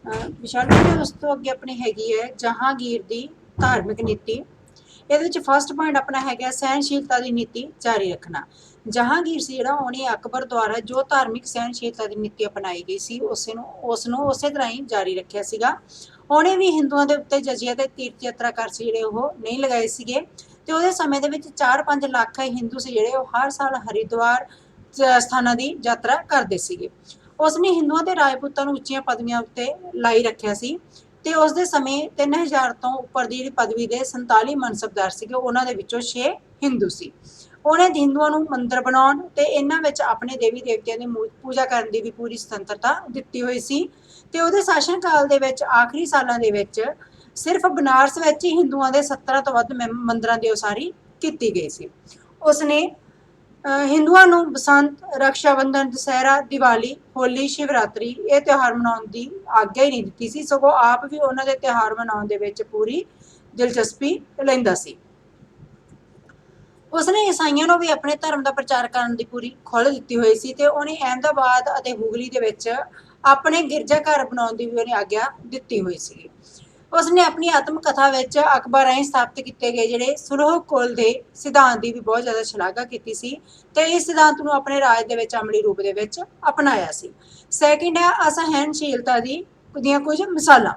ਵਿਸ਼ਾਲ ਜੀ ਉਸ ਤੋਂ ਅੱਗੇ ਆਪਣੀ ਹੈਗੀ ਹੈ ਜਹਾਂਗੀਰ ਦੀ ਧਾਰਮਿਕ ਨੀਤੀ। ਇਹਦੇ ਵਿੱਚ ਫਸਟ ਪੁਆਇੰਟ ਆਪਣਾ ਹੈਗਾ ਸਹਿਣਸ਼ੀਲਤਾ ਦੀ ਨੀਤੀ ਜਾਰੀ ਰੱਖਣਾ। ਜਹਾਂਗੀਰ ਸੀ ਜਿਹੜਾ ਉਹਨੇ ਅਕਬਰ ਦੁਆਰਾ ਜੋ ਧਾਰਮਿਕ ਸਹਿਣਸ਼ੀਲਤਾ ਦੀ ਨੀਤੀ ਅਪਣਾਈ ਗਈ ਸੀ ਉਸ ਨੂੰ ਉਸੇ ਤਰ੍ਹਾਂ ਹੀ ਜਾਰੀ ਰੱਖਿਆ ਸੀਗਾ। ਉਹਨੇ ਵੀ ਹਿੰਦੂਆਂ ਦੇ ਉੱਤੇ ਜਜ਼ੀਆ ਤੇ ਤੀਰਥ ਯਾਤਰਾ ਕਰ ਸੀ ਜਿਹੜੇ ਉਹ ਨਹੀਂ ਲਗਾਏ ਸੀਗੇ। ਤੇ ਉਹਦੇ ਸਮੇਂ ਦੇ ਵਿੱਚ 4-5 ਲੱਖ ਹਿੰਦੂ ਸੀ ਜਿਹੜੇ ਉਹ ਹਰ ਸਾਲ ਹਰਿਦੁਆਰ ਸਥਾਨਾਂ ਦੀ ਯਾਤਰਾ ਕਰਦੇ ਸੀਗੇ। ਉਸਨੇ ਹਿੰਦੂਆਂ ਤੇ ਰਾਜਪੂਤਾਂ ਨੂੰ ਉੱਚੀਆਂ ਪਦਵੀਆਂ ਉੱਤੇ ਲਾਈ ਰੱਖਿਆ ਸੀ। ਤੇ ਉਸ ਦੇ ਸਮੇਂ 3000 ਤੋਂ ਉੱਪਰ ਦੀ ਜਿਹੜੀ ਪਦਵੀ ਦੇ 47 ਮਨਸਬਦਾਰ ਸੀਗੇ, ਉਹਨਾਂ ਦੇ ਵਿੱਚੋਂ 6 ਹਿੰਦੂ ਸੀ। ਉਹਨੇ ਹਿੰਦੂਆਂ ਨੂੰ ਮੰਦਰ ਬਣਾਉਣ ਤੇ ਇਹਨਾਂ ਵਿੱਚ ਆਪਣੇ ਦੇਵੀ ਦੇਵਤਿਆਂ ਦੀ ਪੂਜਾ ਕਰਨ ਦੀ ਵੀ ਪੂਰੀ ਸੁਤੰਤਰਤਾ ਦਿੱਤੀ ਹੋਈ ਸੀ। ਤੇ ਉਹਦੇ ਸ਼ਾਸਨ ਕਾਲ ਦੇ ਵਿੱਚ ਆਖਰੀ ਸਾਲਾਂ ਦੇ ਵਿੱਚ ਸਿਰਫ ਬਨਾਰਸ ਵਿੱਚ ਹੀ ਹਿੰਦੂਆਂ ਦੇ 70 ਤੋਂ ਵੱਧ ਮੰਦਰਾਂ ਦੀ ਉਸਾਰੀ ਕੀਤੀ ਗਈ ਸੀ। ਉਸਨੇ ਹਿੰਦੂਆਂ ਨੂੰ ਬਸੰਤ, ਰਕਸ਼ਾ ਬੰਧਨ, ਦੁਸਹਿਰਾ, ਦੀਵਾਲੀ, ਹੋਲੀ, ਸ਼ਿਵਰਾਤਰੀ ਇਹ ਤਿਉਹਾਰ ਮਨਾਉਣ ਦੀ ਆਗਿਆ ਹੀ ਨਹੀਂ ਦਿੱਤੀ ਸੀ, ਸਗੋਂ ਆਪ ਵੀ ਉਹਨਾਂ ਦੇ ਤਿਉਹਾਰ ਮਨਾਉਣ ਦੇ ਵਿੱਚ ਪੂਰੀ ਦਿਲਚਸਪੀ ਲੈਂਦਾ ਸੀ। ਉਸਨੇ ਈਸਾਈਆਂ ਨੂੰ ਵੀ ਆਪਣੇ ਧਰਮ ਦਾ ਪ੍ਰਚਾਰ ਕਰਨ ਦੀ ਪੂਰੀ ਖੁੱਲ੍ਹ ਦਿੱਤੀ ਹੋਈ ਸੀ ਤੇ ਉਹਨੇ ਅਹਿਮਦਾਬਾਦ ਅਤੇ ਹੁਗਲੀ ਦੇ ਵਿੱਚ ਆਪਣੇ ਗਿਰਜਾ ਘਰ ਬਣਾਉਣ ਦੀ ਵੀ ਉਹਨੇ ਆਗਿਆ ਦਿੱਤੀ ਹੋਈ ਸੀ। ਉਸਨੇ ਆਪਣੀ ਆਤਮ ਕਥਾ ਵਿੱਚ ਅਕਬਰ ਰਾਹੀਂ ਸਥਾਪਿਤ ਕੀਤੇ ਗਏ ਜਿਹੜੇ ਸੁਲਹ ਕੁਲ ਦੇ ਸਿਧਾਂਤ ਦੀ ਵੀ ਬਹੁਤ ਜ਼ਿਆਦਾ ਸ਼ਲਾਘਾ ਕੀਤੀ ਸੀ ਤੇ ਇਸ ਸਿਧਾਂਤ ਨੂੰ ਆਪਣੇ ਰਾਜ ਦੇ ਵਿੱਚ ਅਮਲੀ ਰੂਪ ਦੇ ਵਿੱਚ ਅਪਣਾਇਆ ਸੀ। ਸੈਕਿੰਡ ਹੈ ਅਸਹਿਣਸ਼ੀਲਤਾ ਦੀਆਂ ਕੁਝ ਮਿਸਾਲਾਂ।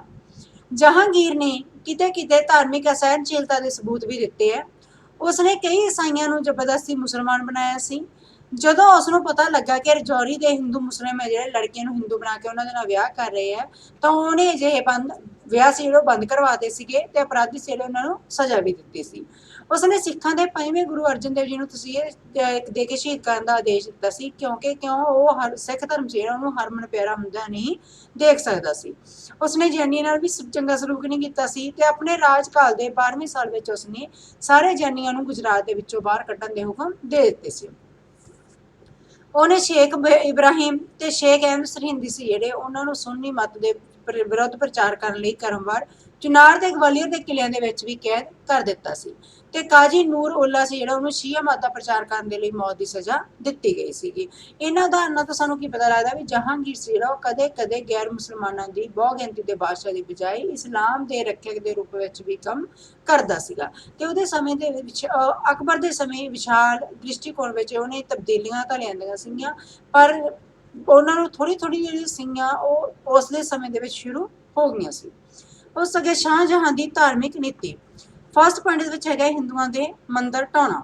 ਜਹਾਂਗੀਰ ਨੇ ਕਿਤੇ ਕਿਤੇ ਧਾਰਮਿਕ ਅਸਹਿਣਸ਼ੀਲਤਾ ਦੇ ਸਬੂਤ ਵੀ ਦਿੱਤੇ ਹੈ। ਉਸਨੇ ਕਈ ਈਸਾਈਆਂ ਨੂੰ ਜ਼ਬਰਦਸਤੀ ਮੁਸਲਮਾਨ ਬਣਾਇਆ ਸੀ। ਜਦੋਂ ਉਸ ਨੂੰ ਪਤਾ ਲੱਗਾ ਕਿ ਰਜੌਰੀ ਦੇ ਹਿੰਦੂ ਮੁਸਲਿਮ ਹੈ ਜਿਹੜੇ ਲੜਕੀਆਂ ਨੂੰ ਹਿੰਦੂ ਬਣਾ ਕੇ ਉਹਨਾਂ ਦੇ ਨਾਲ ਵਿਆਹ ਕਰ ਰਹੇ ਆ, ਤਾਂ ਉਹਨੇ ਅਜਿਹੇ ਵਿਆਹ ਸੀ ਜਿਹੜੇ ਬੰਦ ਕਰਵਾਤੇ ਸੀਗੇ ਤੇ ਅਪਰਾਧੀ ਸੀ ਜਿਹੜੇ ਉਹਨਾਂ ਨੂੰ ਸਜ਼ਾ ਵੀ ਦਿੱਤੀ ਸੀ। ਉਸਨੇ ਸਿੱਖਾਂ ਦੇ 5ਵੇਂ ਗੁਰੂ ਅਰਜਨ ਦੇਵ ਜੀ ਨੂੰ ਤਸੀਹੇ ਦੇ ਕੇ ਸ਼ਹੀਦ ਕਰਨ ਦਾ ਆਦੇਸ਼ ਦਿੱਤਾ ਸੀ, ਕਿਉਂ ਉਹ ਸਿੱਖ ਧਰਮ ਜਿਹੜਾ ਉਹਨੂੰ ਹਰਮਨ ਪਿਆਰਾ ਹੁੰਦਾ ਨਹੀਂ ਦੇਖ ਸਕਦਾ ਸੀ। ਉਸਨੇ ਜੈਨੀਆਂ ਨਾਲ ਵੀ ਚੰਗਾ ਸਲੂਕ ਨਹੀਂ ਕੀਤਾ ਸੀ ਤੇ ਆਪਣੇ ਰਾਜਕਾਲ ਦੇ 12ਵੇਂ ਸਾਲ ਵਿੱਚ ਉਸਨੇ ਸਾਰੇ ਜੈਨੀਆਂ ਨੂੰ ਗੁਜਰਾਤ ਦੇ ਵਿੱਚੋਂ ਬਾਹਰ ਕੱਢਣ ਦੇ ਹੁਕਮ ਦੇ ਦਿੱਤੇ ਸੀ। ਉਹਨੇ ਸ਼ੇਖ ਇਬਰਾਹਿਮ ਤੇ ਸ਼ੇਖ ਅਹਿਮਦ ਸਰਹਿੰਦੀ ਸੀ ਜਿਹੜੇ ਉਹਨਾਂ ਨੂੰ ਸੁੰਨੀ ਮਤ ਦੇ ਵਿਰੁੱਧ ਪ੍ਰਚਾਰ ਕਰਨ ਲਈ ਕਰਮਵਾਰ ਚੁਨਾਰ ਦੇ ਗਵਾਲੀਅਰ ਦੇ ਕਿਲਿਆਂ ਦੇ ਵਿੱਚ ਵੀ ਕੈਦ ਕਰ ਦਿੱਤਾ ਸੀ। ਤੇ ਕਾਜੀ ਨੂਰ ਉਲਾ ਸੀ ਜਿਹੜਾ ਉਹਨੂੰ ਸ਼ੀਆ ਮਤ ਦਾ ਪ੍ਰਚਾਰ ਕਰਨ ਦੇ ਲਈ ਮੌਤ ਦੀ ਸਜ਼ਾ ਦਿੱਤੀ ਗਈ ਸੀਗੀ। ਇਹਨਾਂ ਉਦਾਹਰਨਾਂ ਤੋਂ ਸਾਨੂੰ ਕੀ ਪਤਾ ਲੱਗਦਾ ਵੀ ਜਹਾਂਗੀਰ ਸੀ ਜਿਹੜਾ ਉਹ ਕਦੇ ਕਦੇ ਗੈਰ ਮੁਸਲਮਾਨਾਂ ਦੀ ਬਹੁ ਗਿਣਤੀ ਦੇ ਬਾਦਸ਼ਾਹ ਦੀ ਬਜਾਏ ਇਸਲਾਮ ਦੇ ਰੱਖਿਅਕ ਦੇ ਰੂਪ ਵਿੱਚ ਵੀ ਕੰਮ ਕਰਦਾ ਸੀਗਾ। ਤੇ ਉਹਦੇ ਸਮੇਂ ਦੇ ਵਿੱਚ ਅਕਬਰ ਦੇ ਸਮੇਂ ਵਿਸ਼ਾਲ ਦ੍ਰਿਸ਼ਟੀਕੋਣ ਵਿੱਚ ਉਹਨੇ ਤਬਦੀਲੀਆਂ ਤਾਂ ਲਿਆਂਦੀਆਂ ਸੀਗੀਆਂ, ਪਰ ਉਹਨਾਂ ਨੂੰ ਥੋੜੀ ਜਿਹੜੀ ਸੀਗੀਆਂ ਉਹ ਉਸ ਦੇ ਸਮੇਂ ਦੇ ਵਿੱਚ ਸ਼ੁਰੂ ਹੋ ਗਈਆਂ ਸੀ। ਉਸ ਅੱਗੇ ਸ਼ਾਹਜਹਾਂ ਦੀ ਧਾਰਮਿਕ ਨੀਤੀ। ਫਸਟ ਪੁਆਇੰਟ ਦੇ ਵਿੱਚ ਹੈਗਾ ਹਿੰਦੂਆਂ ਦੇ ਮੰਦਰ ਢਾਉਣਾ।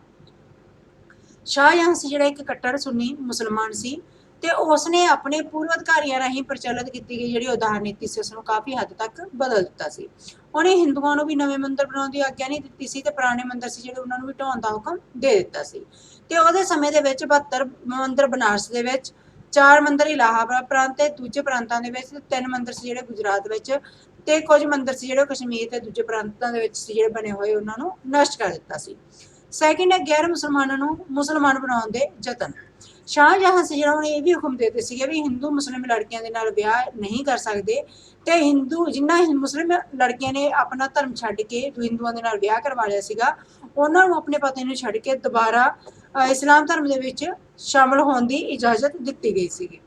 ਸ਼ਾਹਜਹਾਂ ਸੀ ਜਿਹੜਾ ਇੱਕ ਕੱਟੜ ਸੁੰਨੀ ਮੁਸਲਮਾਨ ਸੀ ਤੇ ਉਸਨੇ ਆਪਣੇ ਪੂਰਵ ਅਧਿਕਾਰੀਆਂ ਰਾਹੀਂ ਪ੍ਰਚਲਿਤ ਕੀਤੀ ਗਈ ਜਿਹੜੀ ਉਦਾਰ ਨੀਤੀ ਸੀ ਉਸਨੂੰ ਕਾਫੀ ਹੱਦ ਤੱਕ ਬਦਲ ਦਿੱਤਾ ਸੀ। ਉਹਨੇ ਹਿੰਦੂਆਂ ਨੂੰ ਵੀ ਨਵੇਂ ਮੰਦਰ ਬਣਾਉਣ ਦੀ ਆਗਿਆ ਨਹੀਂ ਦਿੱਤੀ ਸੀ ਤੇ ਪੁਰਾਣੇ ਮੰਦਰ ਸੀ ਜਿਹੜੇ ਉਹਨਾਂ ਨੂੰ ਵੀ ਢਾਉਣ ਦਾ ਹੁਕਮ ਦੇ ਦਿੱਤਾ ਸੀ। ਤੇ ਉਹਦੇ ਸਮੇਂ ਦੇ ਵਿੱਚ 72 ਮੰਦਰ ਬਨਾਰਸ ਦੇ ਵਿੱਚ, 4 ਮੰਦਰ ਇਲਾਹਾਬਾਦ ਪ੍ਰਾਂਤ ਤੇ ਦੂਜੇ ਪ੍ਰਾਂਤਾਂ ਦੇ ਵਿੱਚ, 3 ਮੰਦਰ ਸੀ ਜਿਹੜੇ ਗੁਜਰਾਤ ਵਿੱਚ ਤੇ ਕੁਝ ਮੰਦਰ ਸੀ ਜਿਹੜੇ ਕਸ਼ਮੀਰ ਤੇ ਦੂਜੇ ਪ੍ਰਾਂਤਾਂ ਦੇ ਵਿੱਚ ਸੀ ਜਿਹੜੇ ਬਣੇ ਹੋਏ ਉਹਨਾਂ ਨੂੰ ਨਸ਼ਟ ਕਰ ਦਿੱਤਾ ਸੀ। ਸੈਕਿੰਡ ਹੈ ਗੈਰ ਮੁਸਲਮਾਨਾਂ ਨੂੰ ਮੁਸਲਮਾਨ ਬਣਾਉਣ ਦੇ ਯਤਨ। ਸ਼ਾਹਜਹਾਂ ਸੀ ਜਿਹੜਾ ਉਹਨੇ ਇਹ ਵੀ ਹੁਕਮ ਦੇ ਦਿੱਤੇ ਸੀਗੇ ਵੀ ਹਿੰਦੂ ਮੁਸਲਿਮ ਲੜਕੀਆਂ ਦੇ ਨਾਲ ਵਿਆਹ ਨਹੀਂ ਕਰ ਸਕਦੇ ਤੇ ਜਿਨ੍ਹਾਂ ਮੁਸਲਿਮ ਲੜਕੀਆਂ ਨੇ ਆਪਣਾ ਧਰਮ ਛੱਡ ਕੇ ਹਿੰਦੂਆਂ ਦੇ ਨਾਲ ਵਿਆਹ ਕਰਵਾ ਲਿਆ ਸੀਗਾ, ਉਹਨਾਂ ਨੂੰ ਆਪਣੇ ਪਤੀ ਨੂੰ ਛੱਡ ਕੇ ਦੁਬਾਰਾ ਇਸਲਾਮ ਧਰਮ ਦੇ ਵਿੱਚ ਸ਼ਾਮਲ ਹੋਣ ਦੀ ਇਜਾਜ਼ਤ ਦਿੱਤੀ ਗਈ ਸੀਗੀ।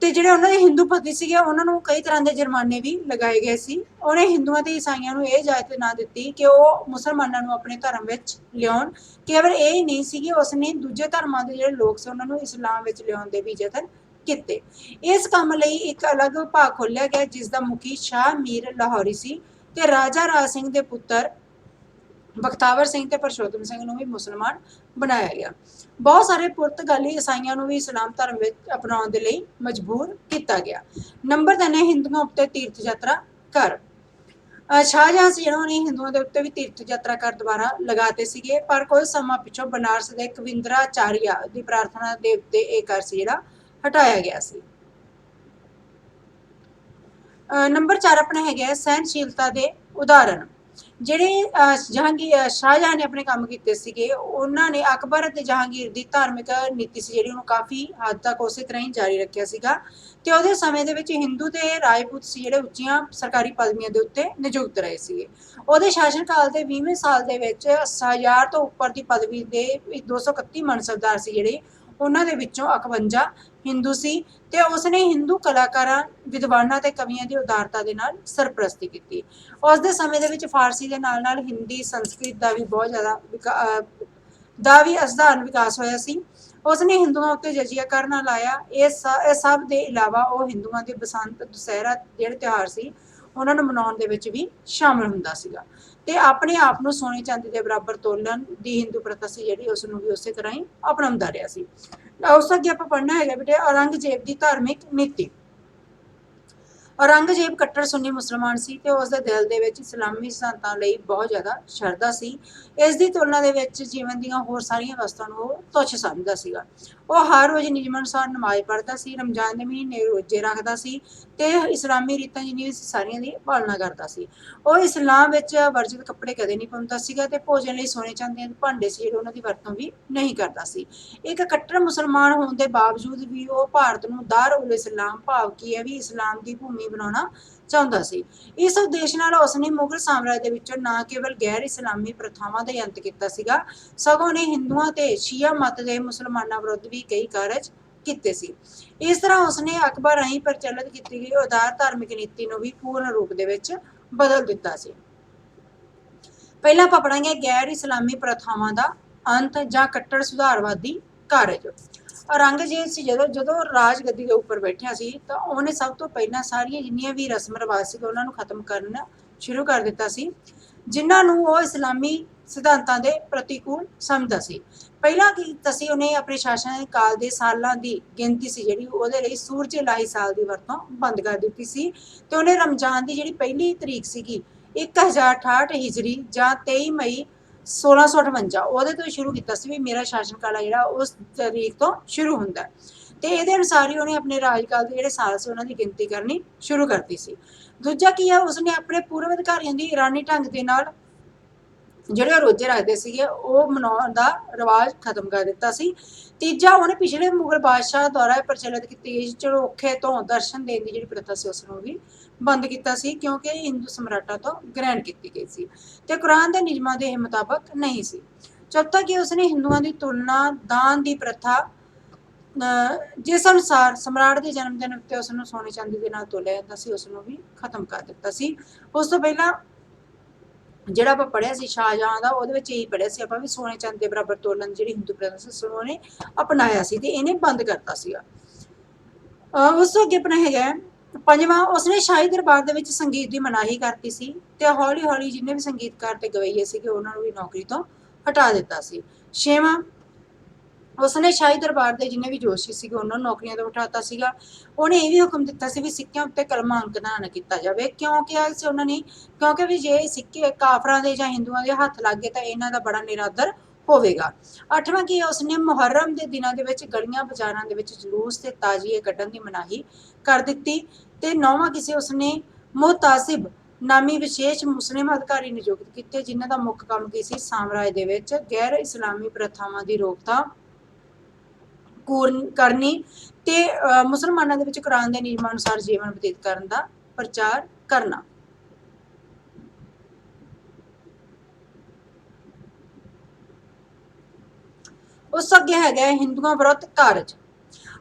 ਤੇ ਜਿਹੜੇ ਉਹਨਾਂ ਦੇ ਹਿੰਦੂ ਪਤੀ ਸੀਗੇ ਉਹਨਾਂ ਨੂੰ ਕਈ ਤਰ੍ਹਾਂ ਦੇ ਜੁਰਮਾਨੇ ਵੀ ਲਗਾਏ ਗਏ ਸੀ। ਉਹਨੇ ਹਿੰਦੂਆਂ ਤੇ ਈਸਾਈਆਂ ਨੂੰ ਇਹ ਇਜਾਜ਼ਤ ਨਾ ਦਿੱਤੀ ਕਿ ਉਹ ਮੁਸਲਮਾਨਾਂ ਨੂੰ ਆਪਣੇ ਧਰਮ ਵਿੱਚ ਲਿਆਉਣ। ਕੇਵਲ ਇਹ ਹੀ ਨਹੀਂ ਸੀਗੀ, ਉਸਨੇ ਦੂਜੇ ਧਰਮਾਂ ਦੇ ਜਿਹੜੇ ਲੋਕ ਸੀ ਉਹਨਾਂ ਨੂੰ ਇਸਲਾਮ ਵਿੱਚ ਲਿਆਉਣ ਦੇ ਵੀ ਯਤਨ ਕੀਤੇ। ਇਸ ਕੰਮ ਲਈ ਇੱਕ ਅਲੱਗ ਵਿਭਾਗ ਖੋਲ੍ਹਿਆ ਗਿਆ ਜਿਸ ਦਾ ਮੁਖੀ ਸ਼ਾਹ ਮੀਰ ਲਾਹੌਰੀ ਸੀ ਤੇ ਰਾਜਾ ਰਾਜ ਸਿੰਘ ਦੇ ਪੁੱਤਰ ਬਖਤਾਵਰ ਸਿੰਘ ਤੇ ਪਰਸ਼ੋਤਮ ਸਿੰਘ ਨੂੰ ਵੀ ਮੁਸਲਮਾਨ ਬਣਾਇਆ ਗਿਆ। ਬਹੁਤ ਸਾਰੇ ਪੁਰਤਗਾਲੀ ਈਸਾਈਆਂ ਨੂੰ ਵੀ ਇਸਲਾਮ ਧਰਮ ਵਿੱਚ ਅਪਣਾਉਣ ਦੇ ਲਈ ਮਜਬੂਰ ਕੀਤਾ ਗਿਆ। ਨੰਬਰ 3 ਹੈ ਹਿੰਦੂਆਂ ਉੱਤੇ ਤੀਰਥ ਯਾਤਰਾ ਕਰ। ਸ਼ਾਹਜਹਾਂ ਸੀ ਜਿਹੜਾ ਉਹਨੇ ਹਿੰਦੂਆਂ ਦੇ ਉੱਤੇ ਵੀ ਤੀਰਥ ਯਾਤਰਾ ਕਰ ਦੁਬਾਰਾ ਲਗਾਤੇ ਸੀਗੇ, ਪਰ ਕੁਝ ਸਮਾਂ ਪਿੱਛੋਂ ਬਨਾਰਸ ਦੇ ਕਵਿੰਦਰਾਚਾਰੀਆ ਦੀ ਪ੍ਰਾਰਥਨਾ ਦੇ ਉੱਤੇ ਇਹ ਕਰ ਸੀ ਜਿਹੜਾ ਹਟਾਇਆ ਗਿਆ ਸੀ। ਨੰਬਰ 4 ਆਪਣਾ ਹੈਗਾ ਸਹਿਣਸ਼ੀਲਤਾ ਦੇ ਉਦਾਹਰਣ। ਜਿਹੜੇ ਸ਼ਾਹਜਹਾਂ ਨੇ ਆਪਣੇ ਕੰਮ ਕੀਤੇ ਸੀਗੇ ਉਹਨਾਂ ਨੇ ਅਕਬਰ ਅਤੇ ਜਹਾਂਗੀਰ ਦੀ ਧਾਰਮਿਕ ਨੀਤੀ ਸੀ ਜਿਹੜੀ ਉਹਨੂੰ ਕਾਫੀ ਹੱਦ ਤੱਕ ਉਸੇ ਤਰ੍ਹਾਂ ਹੀ ਜਾਰੀ ਰੱਖਿਆ ਸੀਗਾ। ਤੇ ਉਹਦੇ ਸਮੇਂ ਦੇ ਵਿੱਚ ਹਿੰਦੂ ਤੇ ਰਾਜਪੂਤ ਸੀ ਜਿਹੜੇ ਉੱਚੀਆਂ ਸਰਕਾਰੀ ਪਦਵੀਆਂ ਦੇ ਉੱਤੇ ਨਿਯੁਕਤ ਰਹੇ ਸੀਗੇ। ਉਹਦੇ ਸ਼ਾਸਨ ਕਾਲ ਦੇ 20ਵੇਂ ਸਾਲ ਦੇ ਵਿੱਚ 1000 ਤੋਂ ਉੱਪਰ ਦੀ ਪਦਵੀ ਦੇ 231 ਮਨਸਬਦਾਰ ਸੀ ਜਿਹੜੇ ਉਹਨਾਂ ਦੇ ਵਿੱਚੋਂ 51 ਹਿੰਦੂ ਸੀ ਤੇ ਉਸਨੇ ਹਿੰਦੂ ਕਲਾਕਾਰਾਂ, ਵਿਦਵਾਨਾਂ ਤੇ ਕਵੀਆਂ ਦੀ ਉਦਾਰਤਾ ਦੇ ਨਾਲ ਸਰਪ੍ਰਸਤੀ ਕੀਤੀ। ਉਸ ਦੇ ਸਮੇਂ ਦੇ ਵਿੱਚ ਫਾਰਸੀ ਦੇ ਨਾਲ ਨਾਲ ਹਿੰਦੀ, ਸੰਸਕ੍ਰਿਤ ਦਾ ਵੀ ਬਹੁਤ ਜ਼ਿਆਦਾ ਅਸਧਾਰਨ ਵਿਕਾਸ ਹੋਇਆ ਸੀ। ਉਸਨੇ ਹਿੰਦੂਆਂ ਉੱਤੇ ਜਜ਼ੀਆ ਕਰਨਾ ਲਾਇਆ। ਇਹ ਸਭ ਦੇ ਇਲਾਵਾ ਉਹ ਹਿੰਦੂਆਂ ਦੇ ਬਸੰਤ, ਦੁਸਹਿਰਾ ਜਿਹੜੇ ਤਿਉਹਾਰ ਸੀ ਉਹਨਾਂ ਨੂੰ ਮਨਾਉਣ ਦੇ ਵਿੱਚ ਵੀ ਸ਼ਾਮਲ ਹੁੰਦਾ ਸੀਗਾ ਤੇ ਆਪਣੇ ਆਪ ਨੂੰ ਸੋਨੇ ਚਾਂਦੀ ਦੇ ਬਰਾਬਰ ਤੋਲਣ ਦੀ ਹਿੰਦੂ ਪ੍ਰਥਾ ਸੀ ਜਿਹੜੀ ਉਸ ਨੂੰ ਵੀ ਉਸੇ ਤਰ੍ਹਾਂ ਹੀ ਅਪਣਾਉਂਦਾ ਰਿਹਾ ਸੀ। ਉਸ ਅੱਗੇ ਆਪਾਂ ਪੜ੍ਹਨਾ ਹੈਗਾ ਬੇਟੇ ਔਰੰਗਜ਼ੇਬ ਦੀ ਧਾਰਮਿਕ ਨੀਤੀ। ਔਰੰਗਜ਼ੇਬ ਕੱਟੜ ਸੁੰਨੀ ਮੁਸਲਮਾਨ ਸੀ ਤੇ ਉਸ ਦੇ ਦਿਲ ਦੇ ਵਿੱਚ ਇਸਲਾਮੀ ਸਿਧਾਂਤਾਂ ਲਈ ਬਹੁਤ ਜ਼ਿਆਦਾ ਸ਼ਰਧਾ ਸੀ। ਇਸ ਦੀ ਤੁਲਨਾ ਦੇ ਵਿੱਚ ਜੀਵਨ ਦੀਆਂ ਹੋਰ ਸਾਰੀਆਂ ਵਸਤਾਂ ਨੂੰ ਉਹ ਤੁੱਛ ਸਮਝਦਾ ਸੀਗਾ। ਉਹ ਹਰ ਰੋਜ਼ ਨਿਯਮ ਅਨੁਸਾਰ ਨਮਾਜ਼ ਪੜ੍ਹਦਾ ਸੀ, ਰਮਜ਼ਾਨ ਦੇ ਮਹੀਨੇ ਰੋਜ਼ੇ ਰੱਖਦਾ ਸੀ ਤੇ ਇਸਲਾਮੀ ਰੀਤਾਂ ਜਿੰਨੀਆਂ ਵੀ ਸਾਰੀਆਂ ਦੀ ਪਾਲਣਾ ਕਰਦਾ ਸੀ। ਉਹ ਇਸਲਾਮ ਵਿੱਚ ਵਰਜਿਤ ਕੱਪੜੇ ਕਦੇ ਨਹੀਂ ਪਾਉਂਦਾ ਸੀਗਾ ਤੇ ਭੋਜਨ ਲਈ ਸੋਨੇ ਚਾਂਦੀ ਦੇ ਭਾਂਡੇ ਸੀ ਜਿਹੜੇ ਉਹਨਾਂ ਦੀ ਵਰਤੋਂ ਵੀ ਨਹੀਂ ਕਰਦਾ ਸੀ। ਇੱਕ ਕੱਟੜ ਮੁਸਲਮਾਨ ਹੋਣ ਦੇ ਬਾਵਜੂਦ ਵੀ ਉਹ ਭਾਰਤ ਨੂੰ ਦਾਰ ਉਲ ਇਸਲਾਮ ਭਾਵ ਕੀ ਹੈ ਵੀ ਇਸਲਾਮ ਦੀ ਭੂਮੀ ਬਣਾਉਣਾ ਚਾਹੁੰਦਾ ਸੀ। ਇਸ ਉਦੇਸ਼ ਨਾਲ ਉਸਨੇ ਮੁਗਲ ਸਾਮਰਾਜ ਦੇ ਵਿੱਚੋਂ ਨਾ ਕੇਵਲ ਗੈਰ ਇਸਲਾਮੀ ਪ੍ਰਥਾਵਾਂ ਦਾ ਅੰਤ ਕੀਤਾ ਸੀਗਾ, ਸਗੋਂ ਨੇ ਹਿੰਦੂਆਂ ਤੇ ਸ਼ੀਆ ਮਤ ਦੇ ਮੁਸਲਮਾਨਾਂ ਵਿਰੁੱਧ ਵੀ ਕਈ ਕਾਰਜ ਕੀਤੇ ਸੀ। ਇਸ ਤਰ੍ਹਾਂ ਉਸਨੇ ਅਕਬਰ ਰਾਹੀਂ ਪ੍ਰਚਲਿਤ ਕੀਤੀ ਗਈ ਉਦਾਰ ਧਾਰਮਿਕ ਨੀਤੀ ਨੂੰ ਵੀ ਪੂਰਨ ਰੂਪ ਦੇ ਵਿੱਚ ਬਦਲ ਦਿੱਤਾ ਸੀ। ਪਹਿਲਾਂ ਆਪਾਂ ਪੜਾਂਗੇ ਗੈਰ ਇਸਲਾਮੀ ਪ੍ਰਥਾਵਾਂ ਦਾ ਅੰਤ ਜਾਂ ਕੱਟੜ ਸੁਧਾਰਵਾਦੀ ਕਾਰਜ। ਔਰੰਗਜ਼ੇਬ ਸੀ ਜਦੋਂ ਰਾਜ ਗੱਦੀ ਦੇ ਉੱਪਰ ਬੈਠਿਆ ਸੀ ਤਾਂ ਉਹਨੇ ਸਭ ਤੋਂ ਪਹਿਲਾਂ ਸਾਰੀਆਂ ਜਿੰਨੀਆਂ ਵੀ ਰਸਮ ਰਿਵਾਜ ਸੀ ਉਹਨਾਂ ਨੂੰ ਖਤਮ ਕਰਨਾ ਸ਼ੁਰੂ ਕਰ ਦਿੱਤਾ ਸੀ, ਜਿਨ੍ਹਾਂ ਨੂੰ ਉਹ ਇਸਲਾਮੀ ਸਿਧਾਂਤਾਂ ਦੇ ਪ੍ਰਤੀਕੂਲ ਸਮਝਦਾ ਸੀ। ਪਹਿਲਾਂ ਕੀ ਕੀਤਾ ਸੀ, ਉਹਨੇ ਆਪਣੇ ਸ਼ਾਸਨ ਕਾਲ ਦੇ ਸਾਲਾਂ ਦੀ ਗਿਣਤੀ ਸੀ ਜਿਹੜੀ ਉਹਦੇ ਲਈ ਸੂਰਜ ਇਲਾਹੀ ਸਾਲ ਦੀ ਵਰਤੋਂ ਬੰਦ ਕਰ ਦਿੱਤੀ ਸੀ ਤੇ ਉਹਨੇ ਰਮਜ਼ਾਨ ਦੀ ਜਿਹੜੀ ਪਹਿਲੀ ਤਰੀਕ ਸੀਗੀ 1068 ਹਿਜਰੀ ਜਾਂ 23 ਮਈ 1658 ਉਹਦੇ ਤੋਂ ਸ਼ੁਰੂ ਕੀਤਾ ਸੀ ਵੀ ਮੇਰਾ ਸ਼ਾਸਨ ਕਾਲ ਜਿਹੜਾ ਉਸ ਤਰੀਕ ਤੋਂ ਸ਼ੁਰੂ ਹੁੰਦਾ ਤੇ ਇਹਦੇ ਅਨੁਸਾਰ ਹੀ ਉਹਨੇ ਆਪਣੇ ਰਾਜਕਾਲ ਦੇ ਜਿਹੜੇ ਸਾਲ ਸੀ ਉਹਨਾਂ ਦੀ ਗਿਣਤੀ ਕਰਨੀ ਸ਼ੁਰੂ ਕਰਤੀ ਸੀ। ਦੂਜਾ ਕੀ ਹੈ, ਉਸਨੇ ਆਪਣੇ ਪੂਰਵ ਅਧਿਕਾਰੀਆਂ ਦੀ ਇਰਾਨੀ ਢੰਗ ਦੇ ਨਾਲ ਜਿਹੜੇ ਰੋਜ਼ੇ ਰੱਖਦੇ ਸੀਗੇ ਉਹ ਮਨਾਉਣ ਦਾ ਰਿਵਾਜ ਖਤਮ ਕਰ ਦਿੱਤਾ ਸੀ। ਤੀਜਾ, ਉਹਨੇ ਪਿਛਲੇ ਮੁਗਲ ਬਾਦਸ਼ਾਹ ਦੁਆਰਾ ਪ੍ਰਚਲਿਤ ਕੀਤੀ ਗਈ ਝਰੋਖੇ ਤੋਂ ਦਰਸ਼ਨ ਦੇਣ ਦੀ ਜਿਹੜੀ ਪ੍ਰਥਾ ਸੀ ਉਸ ਨੂੰ ਵੀ ਬੰਦ ਕੀਤਾ ਸੀ ਕਿਉਂਕਿ ਇਹ ਹਿੰਦੂ ਸਮਰਾਟਾਂ ਤੋਂ ਗ੍ਰਹਿਣ ਕੀਤੀ ਗਈ ਸੀ ਤੇ ਕੁਰਾਨ ਦੇ ਨਿਯਮਾਂ ਦੇ ਮੁਤਾਬਕ ਨਹੀਂ ਸੀ। ਚੌਥਾ ਕਿ ਉਸਨੇ ਹਿੰਦੂਆਂ ਦੀ ਤੁਲਨਾ ਦਾਨ ਦੀ ਪ੍ਰਥਾ ਜਿਸ ਅਨੁਸਾਰ ਸਮਰਾਟ ਦੇ ਜਨਮ ਦਿਨ ਉੱਤੇ ਉਸ ਨੂੰ ਸੋਨੇ ਚਾਂਦੀ ਦੇ ਨਾਲ ਤੋਲਿਆ ਜਾਂਦਾ ਸੀ ਉਸ ਨੂੰ ਵੀ ਖਤਮ ਕਰ ਦਿੱਤਾ ਸੀ। ਉਸ ਤੋਂ ਪਹਿਲਾਂ ਜਿਹੜਾ ਆਪਾਂ ਪੜ੍ਹਿਆ ਸੀ ਸ਼ਾਹਜਹਾਂ ਦਾ, ਉਹਦੇ ਵਿੱਚ ਇਹੀ ਪੜ੍ਹਿਆ ਸੀ ਆਪਾਂ ਵੀ ਸੋਨੇ ਚਾਂਦੀ ਦੇ ਬਰਾਬਰ ਤੋਲਣ ਜਿਹੜੀ ਹਿੰਦੂ ਪ੍ਰਥਾ ਸੀ ਉਸ ਨੂੰ ਉਹਨੇ ਅਪਣਾਇਆ ਸੀ ਤੇ ਇਹਨੇ ਬੰਦ ਕਰਤਾ ਸੀਗਾ। ਉਸ ਤੋਂ ਅੱਗੇ ਆਪਣਾ ਹੈਗਾ ਪੰਜਵਾਂ, ਉਸਨੇ ਸ਼ਾਹੀ ਦਰਬਾਰ ਦੇ ਵਿੱਚ ਸੰਗੀਤ ਦੀ ਮਨਾਹੀ ਕਰਤੀ ਸੀ ਤੇ ਹੌਲੀ ਹੌਲੀ ਜਿੰਨੇ ਵੀ ਸੰਗੀਤਕਾਰ ਤੇ ਗਵਈਏ ਸੀਗੇ ਉਹਨਾਂ ਨੂੰ ਵੀ ਨੌਕਰੀ ਤੋਂ ਹਟਾ ਦਿੱਤਾ ਸੀ। ਛੇਵਾਂ, ਉਸਨੇ ਸ਼ਾਹੀ ਦਰਬਾਰ ਦੇ ਜਿੰਨੇ ਵੀ ਜੋਸ਼ੀ ਸੀਗੇ ਉਹਨਾਂ ਨੂੰ ਨੌਕਰੀਆਂ ਤੋਂ ਹਟਾਤਾ ਸੀਗਾ। ਉਹਨੇ ਇਹ ਵੀ ਹੁਕਮ ਦਿੱਤਾ ਸੀ ਵੀ ਸਿੱਕਿਆਂ ਉੱਤੇ ਕਲਮਾ ਅੰਕਿਤ ਨਾ ਕੀਤਾ ਜਾਵੇ ਕਿਉਂਕਿ ਉਹਨਾਂ ਨੇ ਕਿਉਂਕਿ ਵੀ ਜੇ ਸਿੱਕੇ ਕਾਫਰਾਂ ਦੇ ਜਾਂ ਹਿੰਦੂਆਂ ਦੇ ਹੱਥ ਲੱਗ ਗਏ ਤਾਂ ਇਹਨਾਂ ਦਾ ਬੜਾ ਨਿਰਾਦਰ ਹੋਵੇਗਾ। ਅੱਠਵਾਂ ਕੀ ਉਸਨੇ ਮੁਹर्रम ਦੇ ਦਿਨਾਂ ਦੇ ਵਿੱਚ ਗਲੀਆਂ ਬਾਜ਼ਾਰਾਂ ਦੇ ਵਿੱਚ ਜਲੂਸ ਤੇ ਤਾਜ਼ੀਏ ਕੱਢਣ ਦੀ ਮਨਾਹੀ ਕਰ ਦਿੱਤੀ ਤੇ ਨੌਵਾਂ ਕਿਸੇ ਉਸਨੇ ਮੁਹਤਾਸਿਬ ਨਾਮੀ ਵਿਸ਼ੇਸ਼ ਮੁਸਲਿਮ ਅਧਿਕਾਰੀ ਨਿਯੁਕਤ ਕੀਤੇ ਜਿਨ੍ਹਾਂ ਦਾ ਮੁੱਖ ਕੰਮ ਕੀ ਸੀ, ਸਾਮਰਾਜ ਦੇ ਵਿੱਚ ਗੈਰ ਇਸਲਾਮੀ ਪ੍ਰਥਾਵਾਂ ਦੀ ਰੋਕਥਾਮ ਕਰਨੀ ਤੇ ਮੁਸਲਮਾਨਾਂ ਦੇ ਵਿੱਚ ਕੁਰਾਨ ਦੇ ਨਿਯਮਾਂ ਅਨੁਸਾਰ ਜੀਵਨ ਬਤੀਤ ਕਰਨ ਦਾ ਪ੍ਰਚਾਰ ਕਰਨਾ। ਉਸ ਅੱਗੇ ਹੈਗਾ ਹਿੰਦੂਆਂ ਵਿਰੁੱਧ ਕਾਰਜ।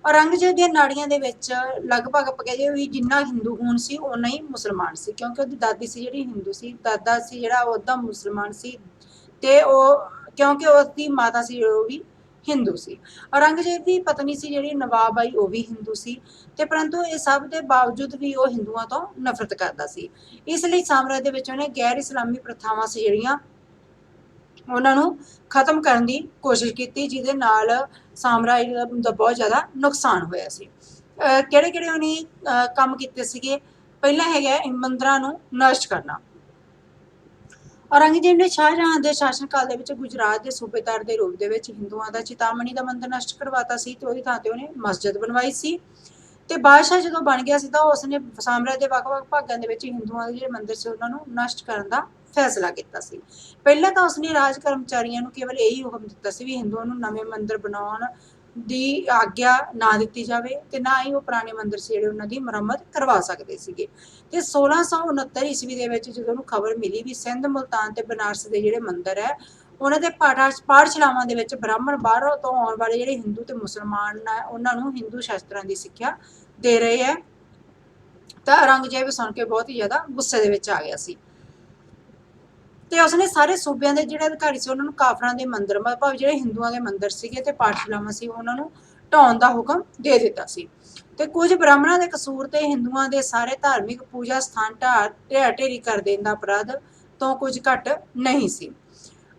ਔਰੰਗਜ਼ੇਬ ਦੀਆਂ ਨਾੜੀਆਂ ਦੇ ਵਿੱਚ ਲਗਭਗ ਆਪਾਂ ਕਹਿ ਵੀ ਜਿੰਨਾ ਹਿੰਦੂ ਖੂਨ ਸੀ ਓਨਾ ਹੀ ਮੁਸਲਮਾਨ ਸੀ ਕਿਉਂਕਿ ਉਹਦੀ ਦਾਦੀ ਸੀ ਜਿਹੜੀ ਹਿੰਦੂ ਸੀ, ਦਾਦਾ ਸੀ ਜਿਹੜਾ ਉਹਦਾ ਮੁਸਲਮਾਨ ਸੀ ਤੇ ਉਹ ਕਿਉਂਕਿ ਉਸਦੀ ਮਾਤਾ ਸੀ ਉਹ ਵੀ ਹਿੰਦੂ ਸੀ। ਔਰੰਗਜ਼ੇਬ ਦੀ ਪਤਨੀ ਸੀ ਜਿਹੜੀ ਨਵਾਬ ਆਈ ਉਹ ਵੀ ਹਿੰਦੂ ਸੀ ਤੇ ਪਰੰਤੂ ਇਹ ਸਭ ਦੇ ਬਾਵਜੂਦ ਵੀ ਉਹ ਹਿੰਦੂਆਂ ਤੋਂ ਨਫ਼ਰਤ ਕਰਦਾ ਸੀ। ਇਸ ਲਈ ਸਾਮਰਾਜ ਦੇ ਵਿੱਚ ਉਹਨੇ ਗੈਰ ਇਸਲਾਮੀ ਪ੍ਰਥਾਵਾਂ ਸੀ ਜਿਹੜੀਆਂ ਉਹਨਾਂ ਨੂੰ ਖਤਮ ਕਰਨ ਦੀ ਕੋਸ਼ਿਸ਼ ਕੀਤੀ ਜਿਹਦੇ ਨਾਲ ਸਾਮਰਾਜ ਦਾ ਬਹੁਤ ਜ਼ਿਆਦਾ ਨੁਕਸਾਨ ਹੋਇਆ ਸੀ। ਕਿਹੜੇ ਕਿਹੜੇ ਉਹਨੇ ਕੰਮ ਕੀਤੇ ਸੀਗੇ, ਪਹਿਲਾ ਹੈਗਾ ਮੰਦਰਾਂ ਨੂੰ ਨਸ਼ਟ ਕਰਨਾ। ਔਰੰਗਜ਼ੇਬ ਨੇ ਸ਼ਾਹਜਹਾਂ ਦੇ ਸ਼ਾਸਨ ਕਾਲ ਦੇ ਵਿੱਚ ਗੁਜਰਾਤ ਦੇ ਸੂਬੇਦਾਰ ਦੇ ਰੂਪ ਦੇ ਵਿੱਚ ਹਿੰਦੂਆਂ ਦਾ ਚਿਤਾਮਣੀ ਦਾ ਮੰਦਿਰ ਨਸ਼ਟ ਕਰਵਾਤਾ ਸੀ ਤੇ ਉਹਦੀ ਥਾਂ ਤੇ ਉਹਨੇ ਮਸਜਿਦ ਬਣਵਾਈ ਸੀ ਤੇ ਬਾਦਸ਼ਾਹ ਜਦੋਂ ਬਣ ਗਿਆ ਸੀ ਤਾਂ ਉਸਨੇ ਸਾਮਰਾਜ ਦੇ ਵੱਖ-ਵੱਖ ਭਾਗਾਂ ਦੇ ਵਿੱਚ ਹਿੰਦੂਆਂ ਦੇ ਜਿਹੜੇ ਮੰਦਿਰ ਸੀ ਉਹਨਾਂ ਨੂੰ ਨਸ਼ਟ ਕਰਨ ਦਾ ਫੈਸਲਾ ਕੀਤਾ ਸੀ। ਪਹਿਲਾਂ ਤਾਂ ਉਸਨੇ ਰਾਜ ਕਰਮਚਾਰੀਆਂ ਨੂੰ ਕੇਵਲ ਇਹੀ ਹੁਕਮ ਦਿੱਤਾ ਸੀ ਵੀ ਹਿੰਦੂਆਂ ਨੂੰ ਨਵੇਂ ਮੰਦਿਰ ਬਣਾਉਣ ਦੀ ਆਗਿਆ ਨਾ ਦਿੱਤੀ ਜਾਵੇ ਤੇ ਨਾ ਹੀ ਉਹ ਪੁਰਾਣੇ ਮੰਦਿਰ ਸੀ ਜਿਹੜੇ ਉਹਨਾਂ ਦੀ ਮੁਰੰਮਤ ਕਰਵਾ ਸਕਦੇ ਸੀਗੇ। ਤੇ 1669 ਈਸਵੀ ਦੇ ਵਿੱਚ ਜਦੋਂ ਉਹਨੂੰ ਖਬਰ ਮਿਲੀ ਵੀ ਸਿੰਧ, ਮੁਲਤਾਨ ਤੇ ਬਨਾਰਸ ਦੇ ਜਿਹੜੇ ਮੰਦਿਰ ਹੈ ਉਹਨਾਂ ਦੇ ਪਾਠਸ਼ਾਲਾਵਾਂ ਦੇ ਵਿੱਚ ਬ੍ਰਾਹਮਣ ਬਾਹਰੋਂ ਤੋਂ ਆਉਣ ਵਾਲੇ ਜਿਹੜੇ ਹਿੰਦੂ ਤੇ ਮੁਸਲਮਾਨ ਆ ਉਹਨਾਂ ਨੂੰ ਹਿੰਦੂ ਸ਼ਾਸਤਰਾਂ ਦੀ ਸਿੱਖਿਆ ਦੇ ਰਹੇ ਹੈ। ਤਾਂ ਔਰੰਗਜ਼ੇਬ ਸੁਣ ਕੇ ਬਹੁਤ ਹੀ ਜ਼ਿਆਦਾ ਗੁੱਸੇ ਦੇ ਵਿੱਚ ਆ ਗਿਆ ਸੀ ਤੇ ਉਸਨੇ ਸਾਰੇ ਸੂਬਿਆਂ ਦੇ ਜਿਹੜੇ ਅਧਿਕਾਰੀ ਸੀ ਉਹਨਾਂ ਨੂੰ ਕਾਫਰਾਂ ਦੇ ਮੰਦਿਰ ਮਤਲਬ ਜਿਹੜੇ ਹਿੰਦੂਆਂ ਦੇ ਮੰਦਿਰ ਸੀਗੇ ਤੇ ਪਾਠਸ਼ਾਲਾਵਾਂ ਸੀ ਉਹਨਾਂ ਨੂੰ ਢਾਉਣ ਦਾ ਹੁਕਮ ਦੇ ਦਿੱਤਾ ਸੀ ਤੇ ਕੁਝ ਬ੍ਰਾਹਮਣਾਂ ਦੇ ਕਸੂਰ ਤੇ ਹਿੰਦੂਆਂ ਦੇ ਸਾਰੇ ਧਾਰਮਿਕ ਪੂਜਾ ਸਥਾਨ ਢੇਰੀ ਕਰ ਦੇਣ ਦਾ ਅਪਰਾਧ ਤੋਂ ਕੁਝ ਘੱਟ ਨਹੀਂ ਸੀ।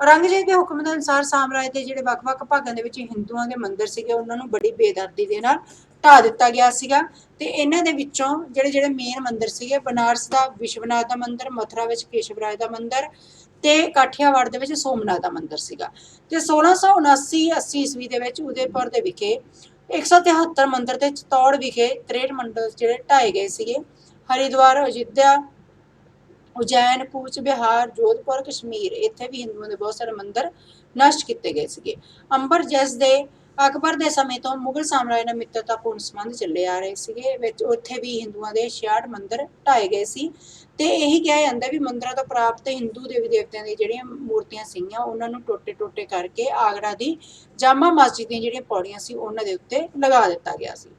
ਔਰੰਗਜ਼ੇਬ ਦੇ ਹੁਕਮ ਦੇ ਅਨੁਸਾਰ ਸਾਮਰਾਜ ਦੇ ਜਿਹੜੇ ਵੱਖ-ਵੱਖ ਭਾਗਾਂ ਦੇ ਵਿੱਚ ਹਿੰਦੂਆਂ ਦੇ ਮੰਦਿਰ ਸੀਗੇ ਉਹਨਾਂ ਨੂੰ ਬੜੀ ਬੇਦਰਦੀ ਦੇ ਨਾਲ ਢਾ ਦਿੱਤਾ ਗਿਆ ਸੀਗਾ ਤੇ ਇਹਨਾਂ ਦੇ ਵਿੱਚੋਂ ਜਿਹੜੇ ਮੇਨ ਮੰਦਿਰ ਸੀਗੇ ਬਨਾਰਸ ਦਾ ਵਿਸ਼ਵਨਾਥ ਦਾ ਮੰਦਿਰ, ਮਥੁਰਾ ਵਿੱਚ ਕੇਸ਼ਵਰਾਜ ਦਾ ਮੰਦਿਰ ਤੇ ਕਾਠੀਆਵਾੜ ਦੇ ਵਿੱਚ ਸੋਮਨਾਥ ਦਾ ਮੰਦਿਰ ਸੀਗਾ ਤੇ 1679-80 ਈਸਵੀ ਦੇ ਵਿੱਚ ਉਦੈਪੁਰ ਦੇ ਵਿਖੇ 173 ਮੰਦਿਰ ਤੇ ਚਿਤੌੜ ਵਿਖੇ 63 ਮੰਦਿਰ ਜਿਹੜੇ ਢਾਏ ਗਏ ਸੀਗੇ। ਹਰਿਦੁਆਰ, ਅਯੁੱਧਿਆ, ਉਜੈਨ, ਕੂਚ ਬਿਹਾਰ, ਜੋਧਪੁਰ, ਕਸ਼ਮੀਰ ਇੱਥੇ ਵੀ ਹਿੰਦੂਆਂ ਦੇ ਬਹੁਤ ਸਾਰੇ ਮੰਦਿਰ ਨਸ਼ਟ ਕੀਤੇ ਗਏ ਸੀਗੇ। ਅੰਬਰ ਜਿਸ ਦੇ ਅਕਬਰ ਦੇ ਸਮੇਂ ਤੋਂ ਮੁਗਲ ਸਾਮਰਾਜ ਨਾਲ ਮਿੱਤਰਤਾਪੂਰਨ ਸੰਬੰਧ ਚੱਲੇ ਆ ਰਹੇ ਸੀਗੇ ਵਿੱਚ ਉੱਥੇ ਵੀ ਹਿੰਦੂਆਂ ਦੇ 66 ਮੰਦਿਰ ਢਾਏ ਗਏ ਸੀ ਤੇ ਇਹੀ ਕਿਹਾ ਜਾਂਦਾ ਵੀ ਮੰਦਿਰਾਂ ਤੋਂ ਪ੍ਰਾਪਤ ਹਿੰਦੂ ਦੇਵੀ ਦੇਵਤਿਆਂ ਦੀਆਂ ਜਿਹੜੀਆਂ ਮੂਰਤੀਆਂ ਸੀਗੀਆਂ ਉਹਨਾਂ ਨੂੰ ਟੋਟੇ ਕਰਕੇ ਆਗਰਾ ਦੀ ਜਾਮਾ ਮਸਜਿਦ ਦੀਆਂ ਜਿਹੜੀਆਂ ਪੌੜੀਆਂ ਸੀ ਉਹਨਾਂ ਦੇ ਉੱਤੇ ਲਗਾ ਦਿੱਤਾ ਗਿਆ ਸੀ।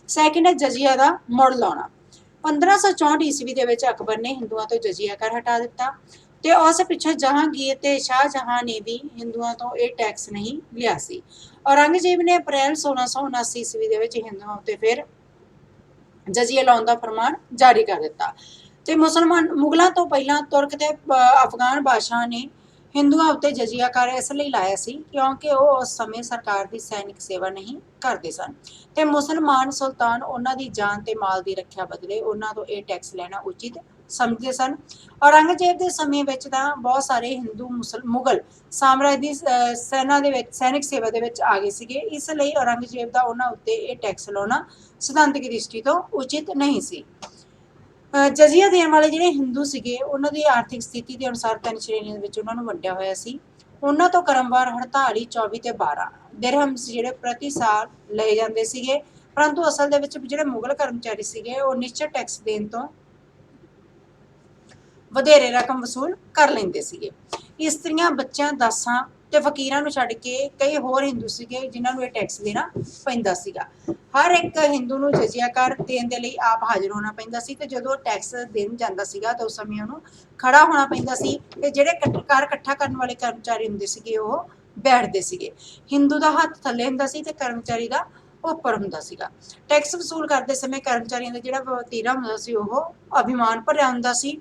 ਸੈਕਿੰਡ ਹੈ ਜਜ਼ੀਆ ਦਾ ਮੁੜ ਲਾਉਣਾ। 1564 ਈਸਵੀ ਦੇ ਵਿੱਚ ਅਕਬਰ ਨੇ ਹਿੰਦੂਆਂ ਤੋਂ ਜਜ਼ੀਆ ਕਰ ਹਟਾ ਦਿੱਤਾ ਤੇ ਉਸ ਪਿੱਛੋਂ ਜਹਾਂਗੀਰ ਤੇ ਸ਼ਾਹਜਹਾਂ ਨੇ ਵੀ ਹਿੰਦੂਆਂ ਤੋਂ ਇਹ ਟੈਕਸ ਨਹੀਂ ਲਿਆ ਸੀ। ਔਰੰਗਜ਼ੇਬ ਨੇ ਅਪ੍ਰੈਲ 1679 ਈਸਵੀ ਦੇ ਵਿੱਚ ਹਿੰਦੂਆਂ ਉੱਤੇ ਫਿਰ ਜਜ਼ੀਆ ਲਾਉਣ ਦਾ ਫਰਮਾਨ ਜਾਰੀ ਕਰ ਦਿੱਤਾ ਤੇ ਮੁਗਲਾਂ ਤੋਂ ਪਹਿਲਾਂ ਤੁਰਕ ਤੇ ਅਫਗਾਨ ਬਾਦਸ਼ਾਹ ਨੇ ਹਿੰਦੂਆਂ ਉੱਤੇ ਜਜ਼ੀਆ ਕਰ ਇਸ ਲਈ ਲਾਇਆ ਸੀ ਕਿਉਂਕਿ ਉਹ ਉਸ ਸਮੇਂ ਸਰਕਾਰ ਦੀ ਸੈਨਿਕ ਸੇਵਾ ਨਹੀਂ ਕਰਦੇ ਸਨ ਤੇ ਮੁਸਲਮਾਨ ਸੁਲਤਾਨ ਉਹਨਾਂ ਦੀ ਜਾਨ ਤੇ ਮਾਲ ਦੀ ਰੱਖਿਆ ਬਦਲੇ ਉਹਨਾਂ ਤੋਂ ਇਹ ਟੈਕਸ ਲੈਣਾ ਉਚਿਤ ਸਮਝਦੇ ਸਨ। ਔਰੰਗਜ਼ੇਬ ਦੇ ਸਮੇਂ ਵਿੱਚ ਤਾਂ ਬਹੁਤ ਸਾਰੇ ਹਿੰਦੂ ਮੁਗਲ ਸਾਮਰਾਜ ਦੀ ਸੈਨਾ ਦੇ ਵਿੱਚ ਸੈਨਿਕ ਸੇਵਾ ਦੇ ਵਿੱਚ ਆ ਗਏ ਸੀਗੇ ਇਸ ਲਈ ਔਰੰਗਜ਼ੇਬ ਦਾ ਉਹਨਾਂ ਉੱਤੇ ਇਹ ਟੈਕਸ ਲਾਉਣਾ ਸਿਧਾਂਤਕ ਦ੍ਰਿਸ਼ਟੀ ਤੋਂ ਉਚਿਤ ਨਹੀਂ ਸੀ। ਜਜ਼ੀਆ ਦੇਣ ਵਾਲੇ ਜਿਹੜੇ ਹਿੰਦੂ ਸੀਗੇ ਉਹਨਾਂ ਦੀ ਆਰਥਿਕ ਸਥਿਤੀ ਦੇ ਅਨੁਸਾਰ ਤਿੰਨ ਸ਼੍ਰੇਣੀਆਂ ਦੇ ਵਿੱਚ ਉਹਨਾਂ ਨੂੰ ਵੰਡਿਆ ਹੋਇਆ ਸੀ। ਉਹਨਾਂ ਤੋਂ ਕਰਮਵਾਰ 48, 24 ਤੇ 12 ਦਿਰਹਮ ਜਿਹੜੇ ਪ੍ਰਤੀ ਸਾਲ ਲਏ ਜਾਂਦੇ ਸੀਗੇ ਪਰੰਤੂ ਅਸਲ ਦੇ ਵਿੱਚ ਜਿਹੜੇ ਮੁਗਲ ਕਰਮਚਾਰੀ ਸੀਗੇ ਉਹ ਨਿਸ਼ਚਿਤ ਟੈਕਸ ਦੇਣ ਤੋਂ ਵਧੇਰੇ ਰਕਮ ਵਸੂਲ ਕਰ ਲੈਂਦੇ ਸੀਗੇ। ਇਸਤਰੀਆਂ, ਬੱਚਿਆਂ, ਦਾਸਾਂ ਤੇ ਫਕੀਰਾਂ ਨੂੰ ਛੱਡ ਕੇ ਕਈ ਹੋਰ ਹਿੰਦੂ ਸੀਗੇ ਜਿਨ੍ਹਾਂ ਨੂੰ ਇਹ ਟੈਕਸ ਦੇਣਾ ਪੈਂਦਾ ਸੀਗਾ। ਹਰ ਇੱਕ ਹਿੰਦੂ ਨੂੰ ਜਜ਼ੀਆ ਕਰ ਦੇਣ ਦੇ ਲਈ ਆਪ ਹਾਜ਼ਰ ਹੋਣਾ ਪੈਂਦਾ ਸੀ ਤੇ ਜਦੋਂ ਟੈਕਸ ਦੇਣ ਜਾਂਦਾ ਸੀਗਾ ਤਾਂ ਉਸ ਸਮੇਂ ਉਹਨੂੰ ਖੜਾ ਹੋਣਾ ਪੈਂਦਾ ਸੀ ਤੇ ਜਿਹੜੇ ਕਰ ਇਕੱਠਾ ਕਰਨ ਵਾਲੇ ਕਰਮਚਾਰੀ ਹੁੰਦੇ ਸੀਗੇ ਉਹ ਬੈਠਦੇ ਸੀਗੇ। ਹਿੰਦੂ ਦਾ ਹੱਥ ਥੱਲੇ ਹੁੰਦਾ ਸੀ ਤੇ ਕਰਮਚਾਰੀ ਦਾ ਉੱਪਰ ਹੁੰਦਾ ਸੀਗਾ। ਟੈਕਸ ਵਸੂਲ ਕਰਦੇ ਸਮੇਂ ਕਰਮਚਾਰੀਆਂ ਦਾ ਜਿਹੜਾ ਵਤੀਰਾ ਹੁੰਦਾ ਸੀ ਉਹ ਅਭਿਮਾਨ ਭਰਿਆ ਹੁੰਦਾ ਸੀ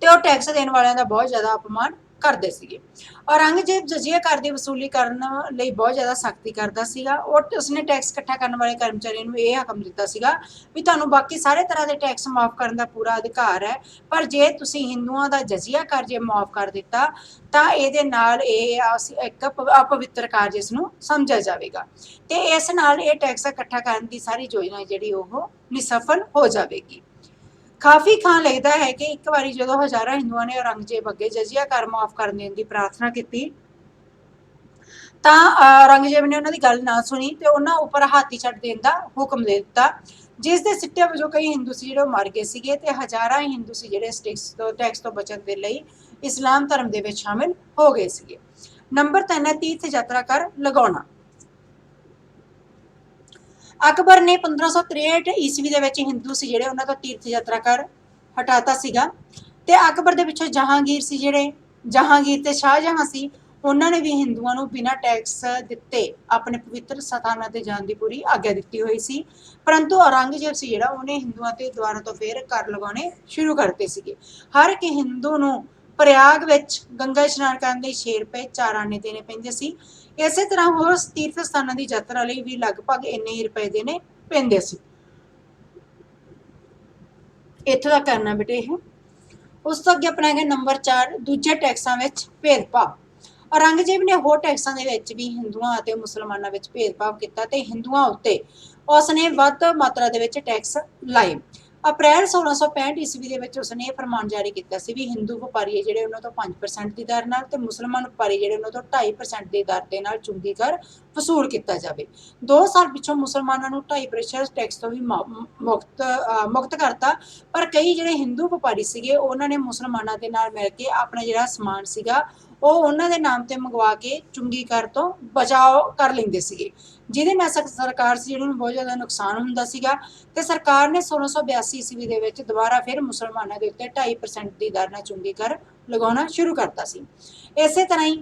ਤੇ ਉਹ ਟੈਕਸ ਦੇਣ ਵਾਲਿਆਂ ਦਾ ਬਹੁਤ ਜ਼ਿਆਦਾ ਅਪਮਾਨ ਕਰਦੇ ਸੀਗੇ। ਔਰੰਗਜ਼ੇਬ ਜਜ਼ੀਆ ਕਰ ਦੀ ਵਸੂਲੀ ਕਰਨ ਲਈ ਬਹੁਤ ਜ਼ਿਆਦਾ ਸਖਤੀ ਕਰਦਾ ਸੀਗਾ। ਉਸਨੇ ਟੈਕਸ ਇਕੱਠਾ ਕਰਨ ਵਾਲੇ ਕਰਮਚਾਰੀਆਂ ਨੂੰ ਇਹ ਹੁਕਮ ਦਿੱਤਾ ਸੀਗਾ ਵੀ ਤੁਹਾਨੂੰ ਬਾਕੀ ਸਾਰੇ ਤਰ੍ਹਾਂ ਦੇ ਟੈਕਸ ਮਾਫ ਕਰਨ ਦਾ ਪੂਰਾ ਅਧਿਕਾਰ ਹੈ ਪਰ ਜੇ ਤੁਸੀਂ ਹਿੰਦੂਆਂ ਦਾ ਜਜ਼ੀਆ ਕਰ ਜੇ ਮਾਫ ਕਰ ਦਿੱਤਾ ਤਾਂ ਇਹਦੇ ਨਾਲ ਇਹ ਇੱਕ ਅਪਵਿੱਤਰ ਕਾਰਜ ਇਸ ਨੂੰ ਸਮਝਿਆ ਜਾਵੇਗਾ ਤੇ ਇਸ ਨਾਲ ਇਹ ਟੈਕਸ ਇਕੱਠਾ ਕਰਨ ਦੀ ਸਾਰੀ ਯੋਜਨਾ ਜਿਹੜੀ ਉਹ ਨਿਸਫਲ ਹੋ ਜਾਵੇਗੀ। ਕਾਫੀ ਖਾਂ ਲਿਖਦਾ ਹੈ ਕਿ ਇੱਕ ਵਾਰੀ ਜਦੋਂ ਹਜ਼ਾਰਾਂ ਹਿੰਦੂਆਂ ਨੇ ਔਰੰਗਜ਼ੇਬ ਅੱਗੇ ਜਜ਼ੀਆ ਕਰ ਮਾਫ ਕਰਨ ਦੇਣ ਦੀ ਪ੍ਰਾਰਥਨਾ ਕੀਤੀ ਤਾਂ ਔਰੰਗਜ਼ੇਬ ਨੇ ਉਹਨਾਂ ਦੀ ਗੱਲ ਨਾ ਸੁਣੀ ਤੇ ਉਹਨਾਂ ਉੱਪਰ ਹਾਥੀ ਛੱਡ ਦੇਣ ਦਾ ਹੁਕਮ ਦੇ ਦਿੱਤਾ ਜਿਸ ਦੇ ਸਿੱਟੇ ਵਜੋਂ ਕਈ ਹਿੰਦੂ ਸੀ ਜਿਹੜੇ ਮਰ ਗਏ ਸੀਗੇ ਤੇ ਹਜ਼ਾਰਾਂ ਹੀ ਹਿੰਦੂ ਸੀ ਜਿਹੜੇ ਟੈਕਸ ਤੋਂ ਬਚਣ ਦੇ ਲਈ ਇਸਲਾਮ ਧਰਮ ਦੇ ਵਿੱਚ ਸ਼ਾਮਿਲ ਹੋ ਗਏ ਸੀਗੇ। ਨੰਬਰ 3 ਹੈ ਤੀਰਥ ਯਾਤਰਾ ਕਰ ਲਗਾਉਣਾ। ਅਕਬਰ ਨੇ 1563 ਈਸਵੀ ਦੇ ਵਿੱਚ ਹਿੰਦੂ ਸੀ ਜਿਹੜੇ ਉਹਨਾਂ ਤੋਂ ਤੀਰਥ ਯਾਤਰਾ ਕਰ ਹਟਾਤਾ ਸੀਗਾ ਤੇ ਅਕਬਰ ਦੇ ਪਿੱਛੋਂ ਜਹਾਂਗੀਰ ਸੀ ਜਿਹੜੇ ਜਹਾਂਗੀਰ ਤੇ ਸ਼ਾਹਜਹਾਂ ਸੀ ਉਹਨਾਂ ਨੇ ਵੀ ਹਿੰਦੂਆਂ ਨੂੰ ਬਿਨਾਂ ਟੈਕਸ ਦਿੱਤੇ ਆਪਣੇ ਪਵਿੱਤਰ ਸਥਾਨਾਂ ਤੇ ਜਾਣ ਦੀ ਪੂਰੀ ਆਗਿਆ ਦਿੱਤੀ ਹੋਈ ਸੀ ਪਰੰਤੂ ਔਰੰਗਜ਼ੇਬ ਸੀ ਜਿਹੜਾ ਉਹਨੇ ਹਿੰਦੂਆਂ ਤੇ ਦੁਬਾਰਾ ਤੋਂ ਫੇਰ ਕਰ ਲਗਾਉਣੇ ਸ਼ੁਰੂ ਕਰਤੇ ਸੀਗੇ। ਹਰ ਇੱਕ ਹਿੰਦੂ ਨੂੰ ਪ੍ਰਯਾਗ ਵਿੱਚ ਗੰਗਾ ਇਸ਼ਨਾਨ ਕਰਨ ਲਈ 6 ਰੁਪਏ 4 ਆਨੇ ਦੇਣੇ ਪੈਂਦੇ ਸੀ। ਇਸੇ ਤਰ੍ਹਾਂ ਹੋਰ ਤੀਰਥ ਸਥਾਨਾਂ ਦੀ ਯਾਤਰਾ ਲਈ ਵੀ ਲਗਭਗ ਇੰਨੇ ਹੀ ਰੁਪਏ ਦੇਣੇ ਪੈਂਦੇ ਸੀ। ਇੱਥੋਂ ਦਾ ਕਰਨਾ ਬੇਟੇ ਇਹ। ਉਸ ਤੋਂ ਅੱਗੇ ਆਪਣਾ ਹੈਗਾ ਨੰਬਰ 4 ਦੂਜੇ ਟੈਕਸਾਂ ਵਿੱਚ ਭੇਦਭਾਵ। ਔਰੰਗਜ਼ੇਬ ਨੇ ਹੋਰ ਟੈਕਸਾਂ ਦੇ ਵਿੱਚ ਵੀ ਹਿੰਦੂਆਂ ਅਤੇ ਮੁਸਲਮਾਨਾਂ ਵਿੱਚ ਭੇਦਭਾਵ ਕੀਤਾ ਤੇ ਹਿੰਦੂਆਂ ਉੱਤੇ ਉਸਨੇ ਵੱਧ ਮਾਤਰਾ ਦੇ ਵਿੱਚ ਟੈਕਸ ਲਾਏ। ਅਪ੍ਰੈਲ 1665 ਈਸਵੀ ਦੇ ਵਿੱਚ ਉਸਨੇ ਇਹ ਫਰਮਾਨ ਜਾਰੀ ਕੀਤਾ ਸੀ ਵੀ ਹਿੰਦੂ ਵਪਾਰੀ ਜਿਹੜੇ ਉਹਨਾਂ ਤੋਂ 5% ਦੀ ਦਰ ਨਾਲ ਤੇ ਮੁਸਲਮਾਨ ਵਪਾਰੀ ਜਿਹੜੇ ਉਹਨਾਂ ਤੋਂ 2.5% ਦੀ ਦਰ ਦੇ ਨਾਲ ਚੁੰਗੀ ਕਰ ਵਸੂਲ ਕੀਤਾ ਜਾਵੇ। 2 ਸਾਲ ਪਿੱਛੋਂ ਮੁਸਲਮਾਨਾਂ ਨੂੰ 2.5% ਟੈਕਸ ਤੋਂ ਵੀ ਮੁਕਤ ਕਰਤਾ ਪਰ ਕਈ ਜਿਹੜੇ ਹਿੰਦੂ ਵਪਾਰੀ ਸੀਗੇ ਉਹਨਾਂ ਨੇ ਮੁਸਲਮਾਨਾਂ ਦੇ ਨਾਲ ਮਿਲ ਕੇ ਆਪਣਾ ਜਿਹੜਾ ਸਮਾਨ ਸੀਗਾ ਉਹ ਉਹਨਾਂ ਦੇ ਨਾਮ ਤੇ ਮੰਗਵਾ ਕੇ ਚੁੰਗੀ ਕਰ ਤੋਂ ਬਚਾਓ ਕਰ ਲੈਂਦੇ ਸੀਗੇ, ਜਿਹਦੇ ਨਾਲ ਸਰਕਾਰ ਸੀ ਜਿਹੜੀ ਨੂੰ ਬਹੁਤ ਜ਼ਿਆਦਾ ਨੁਕਸਾਨ ਹੁੰਦਾ ਸੀਗਾ। ਤੇ ਸਰਕਾਰ ਨੇ 1682 ਈਸਵੀ ਦੇ ਵਿੱਚ ਦੁਬਾਰਾ ਫਿਰ ਮੁਸਲਮਾਨਾਂ ਦੇ ਉੱਤੇ 2.5% ਦੀ ਦਰ ਨਾਲ ਚੁੰਗੀ ਕਰ ਲਗਾਉਣਾ ਸ਼ੁਰੂ ਕਰਤਾ ਸੀ। ਇਸੇ ਤਰ੍ਹਾਂ ਹੀ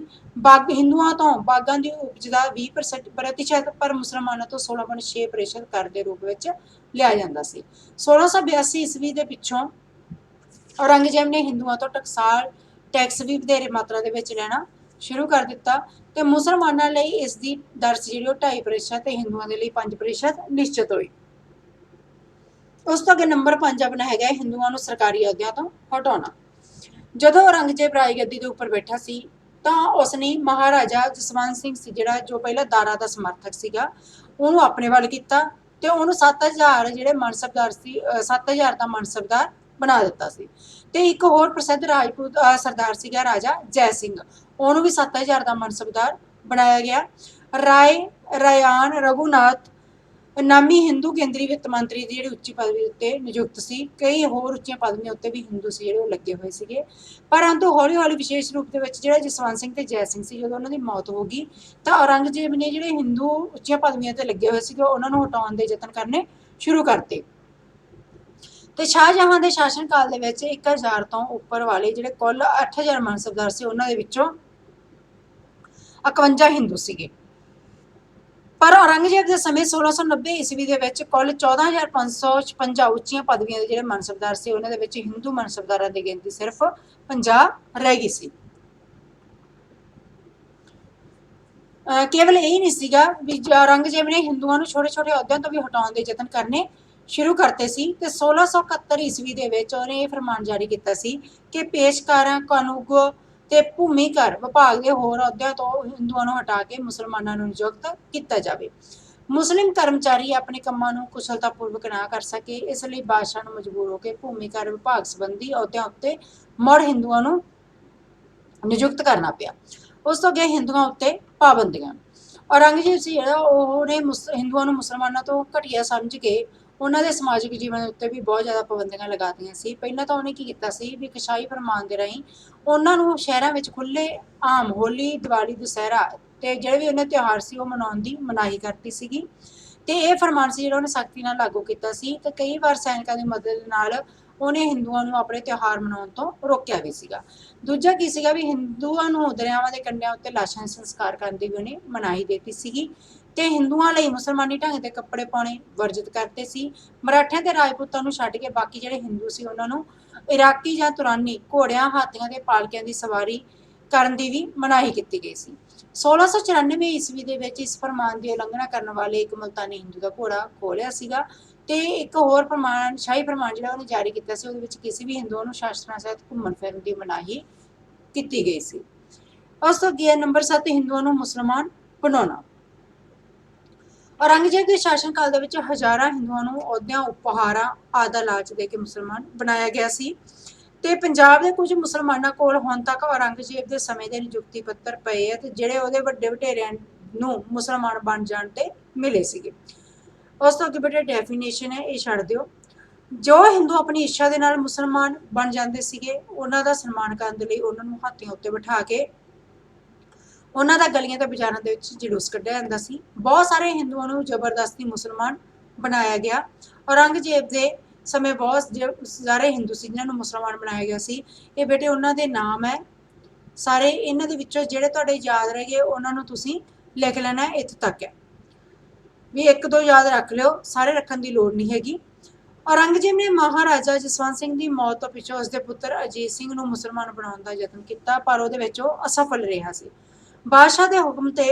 ਹਿੰਦੂਆਂ ਤੋਂ ਬਾਗਾਂ ਦੀ ਉਪਜ ਦਾ 20% ਪਰ ਮੁਸਲਮਾਨਾਂ ਤੋਂ 16.6% ਕਰ ਦੇ ਰੂਪ ਵਿੱਚ ਲਿਆ ਜਾਂਦਾ ਸੀ। 1682 ਈਸਵੀ ਦੇ ਪਿੱਛੋਂ ਔਰੰਗਜ਼ੇਬ ਨੇ ਹਿੰਦੂਆਂ ਤੋਂ ਟੈਕਸ ਵੀ ਵਧੇਰੇ ਮਾਤਰਾ ਦੇ ਵਿੱਚ ਲੈਣਾ ਸ਼ੁਰੂ ਕਰ ਦਿੱਤਾ ਤੇ ਮੁਸਲਮਾਨਾਂ ਲਈ ਇਸ ਦੀ ਦਰ ਜਿਹੜੀ ਉਹ 2.5% ਤੇ ਹਿੰਦੂਆਂ ਦੇ ਲਈ 5% ਨਿਸ਼ਚਿਤ ਹੋਈ। ਉਸ ਤੋਂ ਅੱਗੇ ਨੰਬਰ 5 ਆਪਣਾ ਹੈਗਾ ਹਿੰਦੂਆਂ ਨੂੰ ਸਰਕਾਰੀ ਅਹੁਦਿਆਂ ਤੋਂ ਹਟਾਉਣਾ। ਜਦੋਂ ਔਰੰਗਜ਼ੇਬ ਰਾਜਗੱਦੀ ਦੇ ਉੱਪਰ ਬੈਠਾ ਸੀ ਤਾਂ ਉਸਨੇ ਮਹਾਰਾਜਾ ਜਸਵੰਤ ਸਿੰਘ ਸੀ ਜਿਹੜਾ ਜੋ ਪਹਿਲਾਂ ਦਾਰਾ ਦਾ ਸਮਰਥਕ ਸੀਗਾ, ਉਹਨੂੰ ਆਪਣੇ ਵੱਲ ਕੀਤਾ ਤੇ ਉਹਨੂੰ 7000 ਜਿਹੜੇ ਮਨਸਬਦਾਰ ਸੀ 7000 ਦਾ ਮਨਸਬਦਾਰ ਬਣਾ ਦਿੱਤਾ ਸੀ। ਤੇ ਇੱਕ ਹੋਰ ਪ੍ਰਸਿੱਧ ਰਾਜਪੂਤ ਸਰਦਾਰ ਸੀਗਾ ਰਾਜਾ ਜੈ ਸਿੰਘ, ਉਹਨੂੰ ਵੀ 7000 ਦਾ ਮਨਸਬਦਾਰ ਬਣਾਇਆ ਗਿਆ। ਰਾਇਆਨ ਰਘੂਨਾਥ ਨਾਮੀ ਹਿੰਦੂ ਕੇਂਦਰੀ ਵਿੱਤ ਮੰਤਰੀ ਦੀ ਜਿਹੜੀ ਉੱਚੀ ਪਦਵੀ ਉੱਤੇ ਨਿਯੁਕਤ ਸੀ। ਕਈ ਹੋਰ ਉੱਚੀਆਂ ਪਦਵੀਆਂ ਉੱਤੇ ਵੀ ਹਿੰਦੂ ਸੀ ਜਿਹੜੇ ਉਹ ਲੱਗੇ ਹੋਏ ਸੀਗੇ। ਪਰੰਤੂ ਹੌਲੀ ਹੌਲੀ ਵਿਸ਼ੇਸ਼ ਰੂਪ ਦੇ ਵਿੱਚ ਜਿਹੜਾ ਜਸਵੰਤ ਸਿੰਘ ਤੇ ਜੈ ਸਿੰਘ ਸੀ, ਜਦੋਂ ਉਹਨਾਂ ਦੀ ਮੌਤ ਹੋ ਗਈ ਤਾਂ ਔਰੰਗਜ਼ੇਬ ਨੇ ਜਿਹੜੇ ਹਿੰਦੂ ਉੱਚੀਆਂ ਪਦਵੀਆਂ ਤੇ ਲੱਗੇ ਹੋਏ ਸੀਗੇ ਉਹਨਾਂ ਨੂੰ ਹਟਾਉਣ ਦੇ ਯਤਨ ਕਰਨੇ ਸ਼ੁਰੂ ਕਰਤੇ। ਤੇ ਸ਼ਾਹਜਹਾਂ ਦੇ ਸ਼ਾਸਨ ਕਾਲ ਦੇ ਵਿੱਚ 1000 ਤੋਂ ਉੱਪਰ ਵਾਲੇ ਜਿਹੜੇ ਕੁੱਲ 8000 ਮਨਸਬਦਾਰ ਸੀ, ਉਹਨਾਂ ਦੇ ਵਿੱਚੋਂ 51 ਹਿੰਦੂ ਸੀਗੇ। ਪਰ ਔਰੰਗਜ਼ੇਬ ਦੇ ਸਮੇਂ 1690 ਈਸਵੀ ਦੇ ਵਿੱਚ ਕੁੱਲ 14556 ਉੱਚੀਆਂ ਪਦਵੀਆਂ ਦੇ ਜਿਹੜੇ ਮਨਸਬਦਾਰ ਸੀ, ਉਹਨਾਂ ਦੇ ਵਿੱਚ ਹਿੰਦੂ ਮਨਸਬਦਾਰਾਂ ਦੀ ਗਿਣਤੀ ਸਿਰਫ 50 ਰਹਿ ਗਈ ਸੀ। ਕੇਵਲ ਇਹ ਨਹੀਂ ਸੀਗਾ ਵੀ ਔਰੰਗਜ਼ੇਬ ਨੇ ਹਿੰਦੂਆਂ ਨੂੰ ਛੋਟੇ ਛੋਟੇ ਅਹੁਦਿਆਂ ਤੋਂ ਵੀ ਹਟਾਉਣ ਦੇ ਯਤਨ ਕਰਨੇ ਸ਼ੁਰੂ ਕਰਤੇ ਸੀ। ਤੇ 1671 ਈਸਵੀ ਦੇ ਵਿੱਚ ਉਹਨੇ ਇਹ ਫਰਮਾਨ ਜਾਰੀ ਕੀਤਾ ਸੀ ਕਿ ਪੇਸ਼ਕਾਰਾਂ, ਕਾਨੂੰਗੋ ਤੇ ਭੂਮੀਕਰ ਵਿਭਾਗ ਦੇ ਹੋਰ ਅਹੁਦਿਆਂ ਤੋਂ ਹਿੰਦੂਆਂ ਨੂੰ ਹਟਾ ਕੇ ਮੁਸਲਮਾਨਾਂ ਨੂੰ ਨਿਯੁਕਤ ਕੀਤਾ ਜਾਵੇ। ਮੁਸਲਿਮ ਕਰਮਚਾਰੀ ਆਪਣੇ ਕੰਮਾਂ ਨੂੰ ਕੁਸ਼ਲਤਾਪੂਰਵਕ ਨਾ ਕਰ ਸਕੇ, ਇਸ ਲਈ ਬਾਦਸ਼ਾਹ ਨੂੰ ਮਜਬੂਰ ਹੋ ਕੇ ਭੂਮੀਕਰ ਵਿਭਾਗ ਸੰਬੰਧੀ ਅਹੁਦਿਆਂ ਉੱਤੇ ਮੁੜ ਹਿੰਦੂਆਂ ਨੂੰ ਨਿਯੁਕਤ ਕਰਨਾ ਪਿਆ। ਉਸ ਤੋਂ ਅੱਗੇ ਹਿੰਦੂਆਂ ਉੱਤੇ ਪਾਬੰਦੀਆਂ। ਔਰੰਗਜ਼ੇਬ ਸੀ ਜਿਹੜਾ ਉਹਨੇ ਹਿੰਦੂਆਂ ਨੂੰ ਮੁਸਲਮਾਨਾਂ ਤੋਂ ਘਟੀਆ ਸਮਝ ਕੇ ਉਹਨਾਂ ਦੇ ਸਮਾਜਿਕ ਜੀਵਨ ਉੱਤੇ ਵੀ ਬਹੁਤ ਜ਼ਿਆਦਾ ਪਾਬੰਦੀਆਂ ਲਗਾਤੀਆਂ ਸੀ। ਪਹਿਲਾਂ ਤਾਂ ਉਹਨੇ ਕੀ ਕੀਤਾ ਸੀ ਵੀ ਕਸ਼ਾਹੀ ਫਰਮਾਨ ਦੇ ਰਾਹੀਂ ਉਹਨਾਂ ਨੂੰ ਸ਼ਹਿਰਾਂ ਵਿੱਚ ਖੁੱਲ੍ਹੇ ਆਮ ਹੋਲੀ, ਦੀਵਾਲੀ, ਦੁਸਹਿਰਾ ਤੇ ਜਿਹੜੇ ਵੀ ਉਹਨੇ ਤਿਉਹਾਰ ਸੀ ਉਹ ਮਨਾਉਣ ਦੀ ਮਨਾਹੀ ਕਰਤੀ ਸੀਗੀ। ਤੇ ਇਹ ਫਰਮਾਨ ਸੀ ਜਿਹੜਾ ਉਹਨੇ ਸਖਤੀ ਨਾਲ ਲਾਗੂ ਕੀਤਾ ਸੀ ਤੇ ਕਈ ਵਾਰ ਸੈਨਿਕਾਂ ਦੀ ਮਦਦ ਨਾਲ ਉਹਨੇ ਹਿੰਦੂਆਂ ਨੂੰ ਆਪਣੇ ਤਿਉਹਾਰ ਮਨਾਉਣ ਤੋਂ ਰੋਕਿਆ ਵੀ ਸੀਗਾ। ਦੂਜਾ ਕੀ ਸੀਗਾ ਵੀ ਹਿੰਦੂਆਂ ਨੂੰ ਦਰਿਆਵਾਂ ਦੇ ਕੰਢਿਆਂ ਉੱਤੇ ਲਾਸ਼ਾਂ ਸੰਸਕਾਰ ਕਰਨ ਦੀ ਵੀ ਉਹਨੇ ਮਨਾਹੀ ਦਿੱਤੀ ਸੀਗੀ। ਤੇ ਹਿੰਦੂਆਂ ਲਈ ਮੁਸਲਮਾਨੀ ਢੰਗ ਦੇ ਕੱਪੜੇ ਪਾਉਣੇ ਵਰਜਿਤ ਕਰਤੇ ਸੀ। ਮਰਾਠਿਆਂ ਤੇ ਰਾਜਪੂਤਾਂ ਨੂੰ ਛੱਡ ਕੇ ਬਾਕੀ ਜਿਹੜੇ ਹਿੰਦੂ ਸੀ ਉਹਨਾਂ ਨੂੰ ਇਰਾਕੀ ਜਾਂ ਤੁਰਾਨੀ ਘੋੜਿਆਂ, ਹਾਥੀਆਂ ਤੇ ਪਾਲਕਿਆਂ ਦੀ ਸਵਾਰੀ ਕਰਨ ਦੀ ਵੀ ਮਨਾਹੀ ਕੀਤੀ ਗਈ ਸੀ। 1694 ਈਸਵੀ ਦੇ ਵਿੱਚ ਇਸ ਫਰਮਾਨ ਦੀ ਉਲੰਘਣਾ ਕਰਨ ਵਾਲੇ ਇੱਕ ਮੁਲਤਾਨੀ ਹਿੰਦੂ ਦਾ ਘੋੜਾ ਖੋਹ ਲਿਆ ਸੀਗਾ। ਤੇ ਇੱਕ ਹੋਰ ਫਰਮਾਨ, ਸ਼ਾਹੀ ਫਰਮਾਨ ਜਿਹੜਾ ਉਹਨੇ ਜਾਰੀ ਕੀਤਾ ਸੀ, ਉਹਦੇ ਵਿੱਚ ਕਿਸੇ ਵੀ ਹਿੰਦੂਆਂ ਨੂੰ ਸ਼ਾਸਤਰਾਂ ਸਹਿਤ ਘੁੰਮਣ ਫਿਰਨ ਦੀ ਮਨਾਹੀ ਕੀਤੀ ਗਈ ਸੀ। ਉਸ ਤੋਂ ਅੱਗੇ ਨੰਬਰ 7 ਹਿੰਦੂਆਂ ਨੂੰ ਮੁਸਲਮਾਨ ਬਣਾਉਣਾ। ਔਰੰਗਜ਼ੇਬ ਦੇ ਸ਼ਾਸਨ ਕਾਲ ਦੇ ਵਿੱਚ ਹਜ਼ਾਰਾਂ ਹਿੰਦੂਆਂ ਨੂੰ ਅਹੁਦਿਆਂ, ਉਪਹਾਰਾਂ ਆਦਿ ਦਾ ਲਾਲਚ ਦੇ ਕੇ ਮੁਸਲਮਾਨ ਬਣਾਇਆ ਗਿਆ ਸੀ। ਤੇ ਪੰਜਾਬ ਦੇ ਕੁਝ ਮੁਸਲਮਾਨਾਂ ਕੋਲ ਹੁਣ ਤੱਕ ਔਰੰਗਜ਼ੇਬ ਦੇ ਸਮੇਂ ਦੇ ਨਿਯੁਕਤੀ ਪੱਤਰ ਪਏ ਆ ਤੇ ਜਿਹੜੇ ਉਹਦੇ ਵੱਡੇ ਵਡੇਰਿਆਂ ਨੂੰ ਮੁਸਲਮਾਨ ਬਣ ਜਾਣ ਤੇ ਮਿਲੇ ਸੀਗੇ। ਉਸ ਤੋਂ ਅੱਗੇ ਬੇਟੇ ਡੈਫੀਨੇਸ਼ਨ ਹੈ, ਇਹ ਛੱਡ ਦਿਓ। ਜੋ ਹਿੰਦੂ ਆਪਣੀ ਇੱਛਾ ਦੇ ਨਾਲ ਮੁਸਲਮਾਨ ਬਣ ਜਾਂਦੇ ਸੀਗੇ, ਉਹਨਾਂ ਦਾ ਸਨਮਾਨ ਕਰਨ ਦੇ ਲਈ ਉਹਨਾਂ ਨੂੰ ਹਾਥੀਆਂ ਉੱਤੇ ਬਿਠਾ ਕੇ ਉਹਨਾਂ ਦਾ ਗਲੀਆਂ ਤੇ ਬਾਜ਼ਾਰਾਂ ਦੇ ਵਿੱਚ ਜਲੂਸ ਕੱਢਿਆ ਜਾਂਦਾ ਸੀ। ਬਹੁਤ ਸਾਰੇ ਹਿੰਦੂਆਂ ਨੂੰ ਜ਼ਬਰਦਸਤੀ ਮੁਸਲਮਾਨ ਬਣਾਇਆ ਗਿਆ। ਔਰੰਗਜ਼ੇਬ ਦੇ ਸਮੇਂ ਬਹੁਤ ਸਾਰੇ ਹਿੰਦੂ ਸੀ ਜਿਨ੍ਹਾਂ ਨੂੰ ਮੁਸਲਮਾਨ ਬਣਾਇਆ ਗਿਆ ਸੀ। ਇਹ ਬੇਟੇ ਉਹਨਾਂ ਦੇ ਨਾਮ ਹੈ ਸਾਰੇ, ਇਹਨਾਂ ਦੇ ਵਿੱਚੋਂ ਜਿਹੜੇ ਤੁਹਾਡੇ ਯਾਦ ਰਹਿ ਗਏ ਉਹਨਾਂ ਨੂੰ ਤੁਸੀਂ ਲਿਖ ਲੈਣਾ। ਇੱਥੇ ਤੱਕ ਹੈ ਵੀ 1-2 ਯਾਦ ਰੱਖ ਲਿਓ, ਸਾਰੇ ਰੱਖਣ ਦੀ ਲੋੜ ਨਹੀਂ ਹੈਗੀ। ਔਰੰਗਜ਼ੇਬ ਨੇ ਮਹਾਰਾਜਾ ਜਸਵੰਤ ਸਿੰਘ ਦੀ ਮੌਤ ਤੋਂ ਪਿੱਛੋਂ ਉਸਦੇ ਪੁੱਤਰ ਅਜੀਤ ਸਿੰਘ ਨੂੰ ਮੁਸਲਮਾਨ ਬਣਾਉਣ ਦਾ ਯਤਨ ਕੀਤਾ, ਪਰ ਉਹਦੇ ਵਿੱਚ ਉਹ ਅਸਫਲ ਰਿਹਾ ਸੀ। ਬਾਦਸ਼ਾਹ ਦੇ ਹੁਕਮ ਤੇ